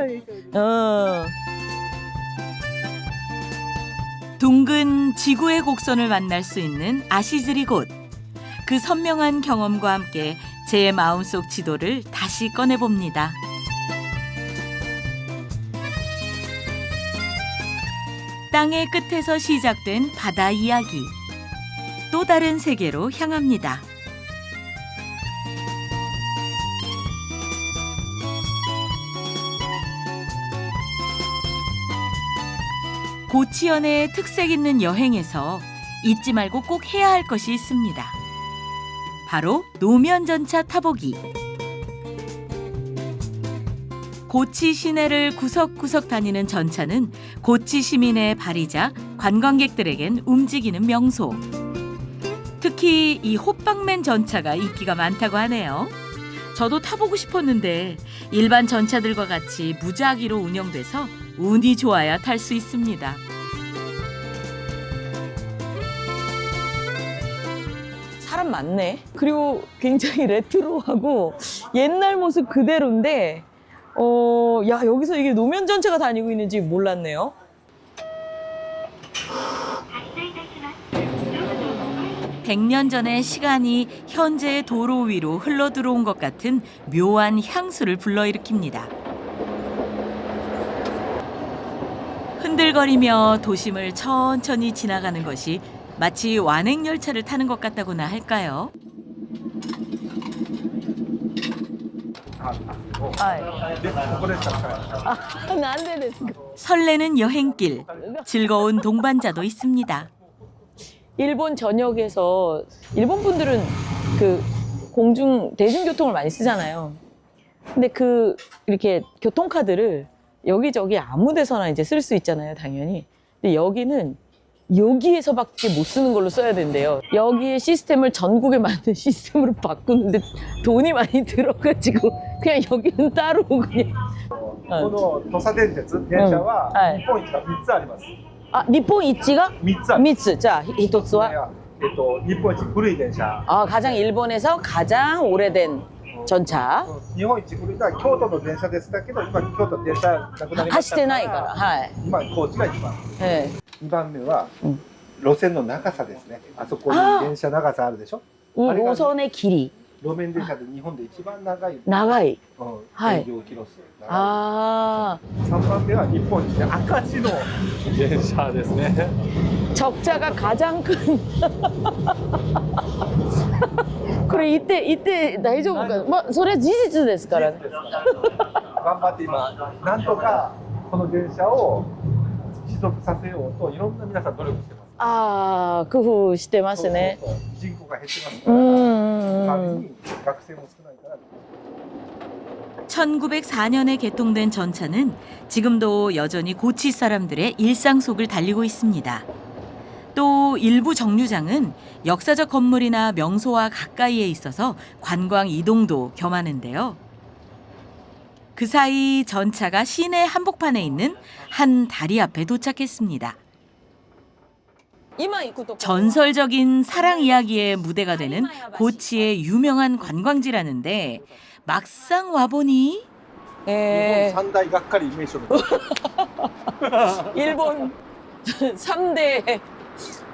둥근 지구의 곡선을 만날 수 있는 아시즈리 곳. 그 선명한 경험과 함께 제 마음속 지도를 다시 꺼내봅니다. 땅의 끝에서 시작된 바다 이야기. 또 다른 세계로 향합니다. 고치현의 특색 있는 여행에서 잊지 말고 꼭 해야 할 것이 있습니다. 바로 노면전차 타보기. 고치 시내를 구석구석 다니는 전차는 고치 시민의 발이자 관광객들에겐 움직이는 명소. 특히 이 호빵맨 전차가 인기가 많다고 하네요. 저도 타보고 싶었는데 일반 전차들과 같이 무작위로 운영돼서 운이 좋아야 탈 수 있습니다. 사람 많네. 그리고 굉장히 레트로하고 옛날 모습 그대로인데 야, 여기서 이게 노면 전차가 다니고 있는지 몰랐네요. 백 년 전의 시간이 현재의 도로 위로 흘러들어온 것 같은 묘한 향수를 불러일으킵니다. 흔들거리며 도심을 천천히 지나가는 것이 마치 완행열차를 타는 것 같다고나 할까요? 설레는 여행길, 즐거운 동반자도 있습니다. 일본 전역에서 일본 분들은 대중교통을 많이 쓰잖아요. 근데 이렇게 교통카드를 여기저기 아무 데서나 이제 쓸 수 있잖아요, 당연히. 근데 여기는 여기에서밖에 못 쓰는 걸로 써야 된대요. 여기에 시스템을 전국에 맞는 시스템으로 바꾸는데 돈이 많이 들어가지고 그냥 여기는 따로 그냥. この土佐電鉄電車は日本一が3つあります。 아, 일본 있지가? 3つある。 3つ. 자, 1つは? 日本一古い電車。 아, 가장 일본에서 가장 오래된 전차. 日本一古いのは京都の電車ですだけど、今京都電車なくなりました。走ってないから。はい。今高知が1番。2番目は路線の長さですね。あそこに電車長さあるでしょ。 노선의 길이. 路面電車で日本で一番長い。 長い。はい。営業キロ数。 아. 3番目は日本一で赤字の電車ですね。 적자가 가장 큰. 그래 이때 다이조부가 뭐それは事実ですからね。頑張って今なんとかこの電車を持続させようといろんな皆さん努力してます。 아, 工夫してますね。人口が減ってますから、代わりに学生も少ないから。 1904년에 개통된 전차는 지금도 여전히 고치 사람들의 일상 속을 달리고 있습니다. 또 일부 정류장은 역사적 건물이나 명소와 가까이에 있어서 관광 이동도 겸하는데요. 그 사이 전차가 시내 한복판에 있는 한 다리 앞에 도착했습니다. 전설적인 사랑 이야기의 무대가 되는 고치의 유명한 관광지라는데 막상 와보니 일본 3大がっかり名所일본 3대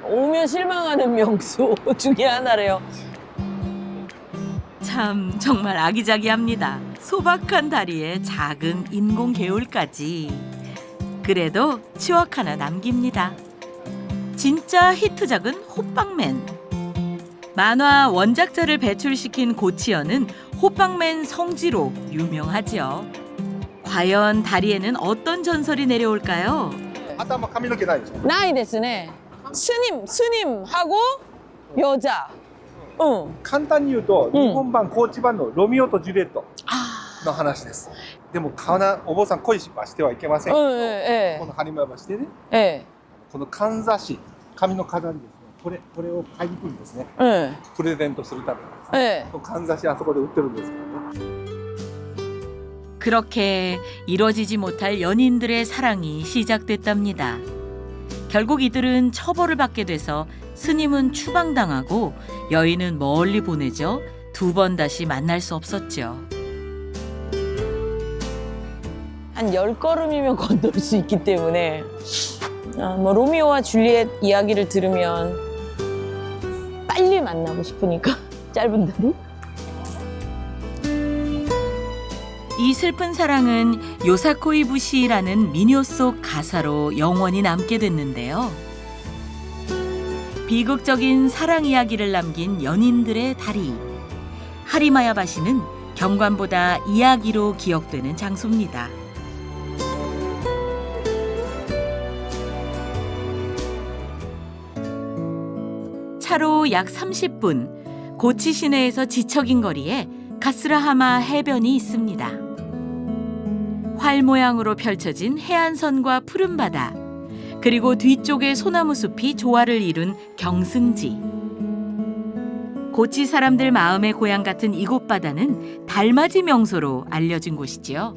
오면 실망하는 명소 중에 하나래요. 참 정말 아기자기합니다. 소박한 다리에 작은 인공 개울까지. 그래도 추억 하나 남깁니다. 진짜 히트작은 호빵맨. 만화 원작자를 배출시킨 고치어는 호빵맨 성지로 유명하죠. 과연 다리에는 어떤 전설이 내려올까요? 頭髪の毛ないでしょ。 나이ですね. 스님하고 여자. 簡単に言うと、日本版高知版のロミオとジュリエットの話です。でもお坊さん恋はしてはいけません。この播磨橋でね、このかんざし、髪の飾りですね。これを買いに来るんですね。プレゼントするためにですね。かんざしあそこで売ってるんですけどね。 그렇게 이뤄지지 못할 연인들의 사랑이 시작됐답니다. 결국 이들은 처벌을 받게 돼서 스님은 추방당하고 여인은 멀리 보내져 2번 다시 만날 수 없었죠. 한 10걸음이면 건널 수 있기 때문에 뭐 로미오와 줄리엣 이야기를 들으면 빨리 만나고 싶으니까 짧은 다리. 이 슬픈 사랑은 요사코이 부시라는 민요 속 가사로 영원히 남게 됐는데요. 비극적인 사랑 이야기를 남긴 연인들의 다리. 하리마야바시는 경관보다 이야기로 기억되는 장소입니다. 차로 약 30분, 고치 시내에서 지척인 거리에 가스라하마 해변이 있습니다. 활 모양으로 펼쳐진 해안선과 푸른 바다, 그리고 뒤쪽에 소나무 숲이 조화를 이룬 경승지. 고치 사람들 마음의 고향 같은 이곳 바다는 달맞이 명소로 알려진 곳이지요.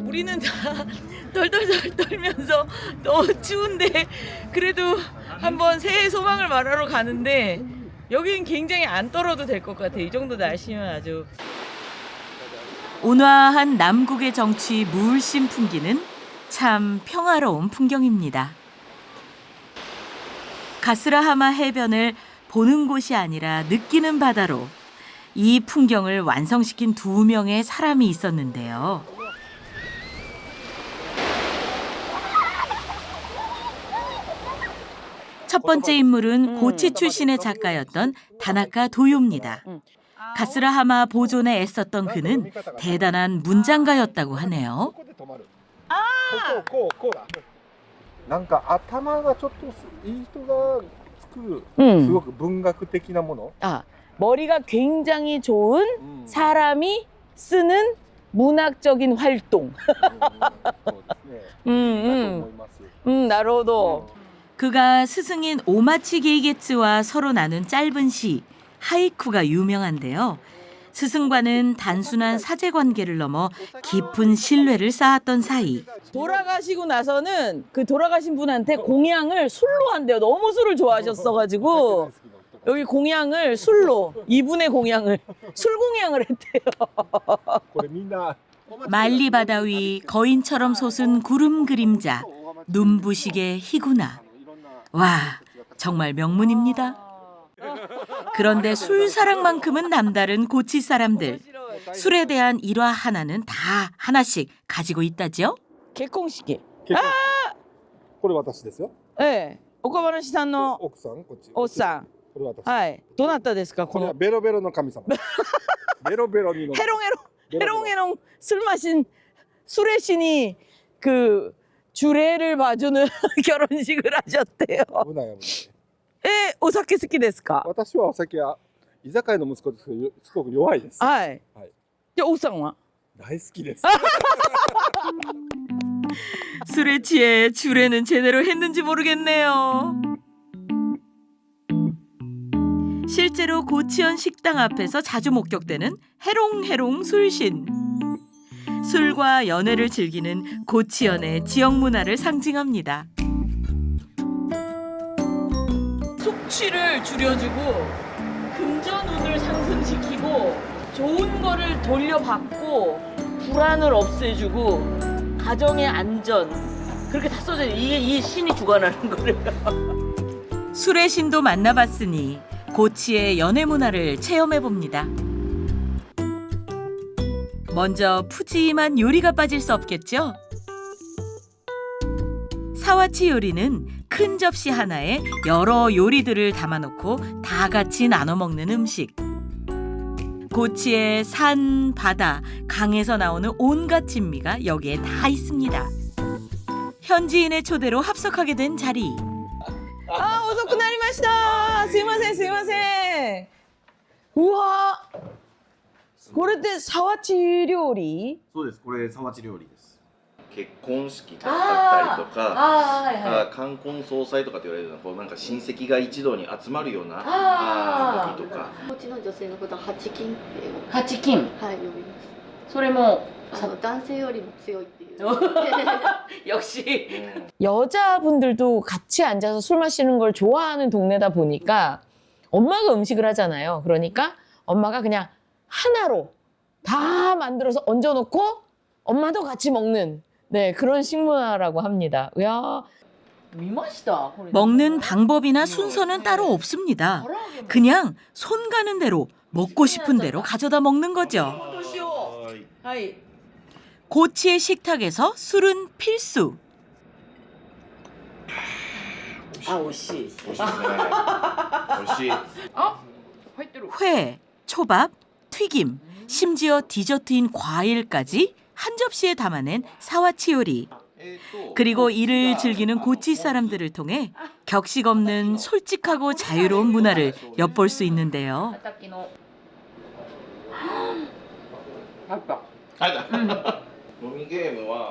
우리는 다 덜덜덜 떨면서 너무 추운데 그래도 한번 새해 소망을 말하러 가는데 여기는 굉장히 안 떨어도 될 것 같아. 이 정도 날씨면 아주. 온화한 남국의 정취 물씬 풍기는 참 평화로운 풍경입니다. 가스라하마 해변을 보는 곳이 아니라 느끼는 바다로 이 풍경을 완성시킨 2명의 사람이 있었는데요. 첫 번째 인물은 고치 출신의 작가였던 다나카 도요입니다. 가스라하마 보존에 애썼던 그는 대단한 문장가였다고 하네요. なんか頭がちょっといい人が作るすごく文学的なもの。 머리가 굉장히 좋은 사람이 쓰는 문학적인 활동. なるほど. 그가 스승인 오마치 게이게츠와 서로 나눈 짧은 시 하이쿠가 유명한데요. 스승과는 단순한 사제 관계를 넘어 깊은 신뢰를 쌓았던 사이. 돌아가시고 나서는 그 돌아가신 분한테 공양을 술로 한대요. 너무 술을 좋아하셨어가지고 여기 공양을 술로, 이분의 공양을 술 공양을 했대요. 만리 바다 위 거인처럼 솟은 구름 그림자, 눈부시게 희구나. 와, 정말 명문입니다. 그런데 술 사랑만큼은 남다른 고치 사람들. 술에 대한 일화 하나는 다 하나씩 가지고 있다죠. 결혼식. 아! これ私ですよ。 네.岡林さんの奥さん。はい。どなたですかこの。ベロベロの神様。ベロベロにの。 해롱해롱 술 마신 술의 신이 그 주례를 봐주는 결혼식을 하셨대요. 危ない危ない。 에, 오사케 스키 ですか?私はお酒は居酒屋の息子ですけどすごく弱いです。はい。で、奥さんは? 大好きです。 술에 취해 주례는 제대로 했는지 모르겠네요. 실제로 고치현 식당 앞에서 자주 목격되는 해롱해롱 술신. 술과 연애를 즐기는 고치현의 지역 문화를 상징합니다. 숙취를 줄여주고 금전운을 상승시키고 좋은 거를 돌려받고 불안을 없애주고 가정의 안전 그렇게 다 써져 있어요. 이게 이 신이 주관하는 거래요. 술의 신도 만나봤으니 고치의 연애 문화를 체험해봅니다. 먼저 푸짐한 요리가 빠질 수 없겠죠? 사와치 요리는 큰 접시 하나에 여러 요리들을 담아놓고 다 같이 나눠 먹는 음식. 고치의 산, 바다, 강에서 나오는 온갖 진미가 여기에 다 있습니다. 현지인의 초대로 합석하게 된 자리. 아, 遅くなりました. すいません, すいません. 우와. これってサワチ料理?そうです。これサワチ料理です。結婚式だったりとか、冠婚葬祭とかって言われるのはこうなんか親戚が一堂に集まるような時とか。こっちの女性のことは八金って八金。はい呼びます。それも男性よりも強いっていう。 역시 여자분들도 같이 앉아서 술 마시는 걸 좋아하는 동네다 보니까 엄마가 음식을 하잖아요. 그러니까 엄마가 그냥 하나로 다 만들어서 얹어놓고 엄마도 같이 먹는 네 그런 식문화라고 합니다. 야, 미맛이다. 먹는 방법이나 순서는 따로 없습니다. 그냥 손 가는 대로 먹고 싶은 대로 가져다 먹는 거죠. 고치의 식탁에서 술은 필수. 아, 오씨. 회, 초밥, 튀김, 심지어 디저트인 과일까지 한 접시에 담아낸 사와치 요리. 그리고 이를 즐기는 고치 사람들을 통해 격식 없는 솔직하고 자유로운 문화를 엿볼 수 있는데요.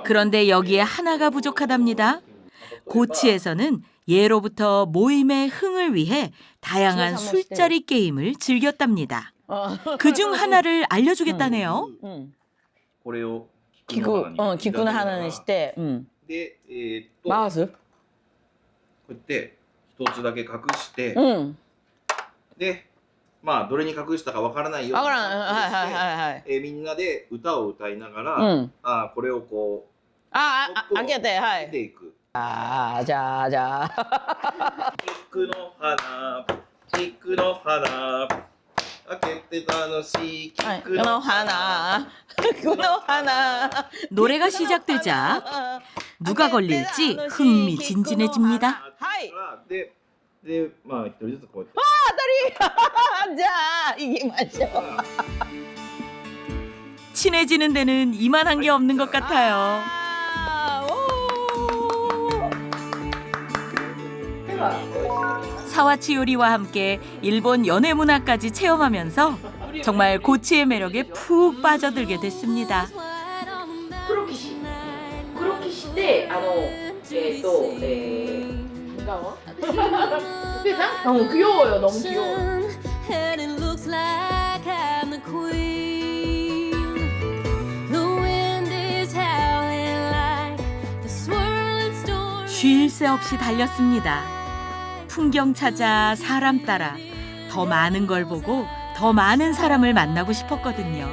그런데 여기에 하나가 부족하답니다. 고치에서는 예로부터 모임의 흥을 위해 다양한 술자리 게임을 즐겼답니다. 그중 하나를 알려주겠다네요. 기구는 하나는 시대. で、回す?こうやって一つだけ隠して、で、まあどれに隠したかわからないようにみんなで歌を歌いながら、これをこう開けて、はい。出ていく。じゃあ。菊の花、菊の花。 노래가 시작되자 누가 걸릴지 흥미진진해집니다. 친해지는 데는 이만한 게 없는 것 같아요. 사와치 요리와 함께 일본 연애 문화까지 체험하면서 정말 고치의 매력에 푹 빠져들게 됐습니다. 黒騎士で뭔가 회장? 너무 귀여워요. 너무 귀여워. And it looks like I'm the queen. The wind is howling like the swirling storm. 쉴 새 없이 달렸습니다. 풍경 찾아 사람 따라 더 많은 걸 보고 더 많은 사람을 만나고 싶었거든요.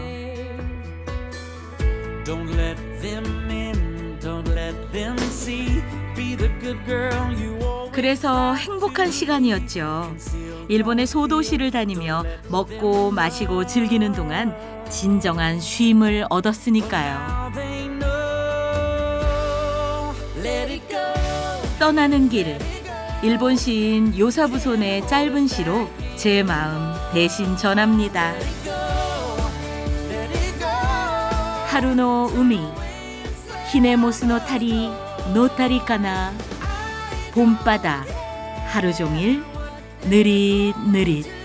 Don't let them in, don't let them see. Be the good girl you always. 그래서 행복한 시간이었죠. 일본의 소도시를 다니며 먹고 마시고 즐기는 동안 진정한 쉼을 얻었으니까요. 떠나는 길, 일본 시인 요사부손의 짧은 시로 제 마음 대신 전합니다. 하루노 우미, 히네모스노 타리, 노타리카나, 봄바다, 하루 종일 느릿느릿.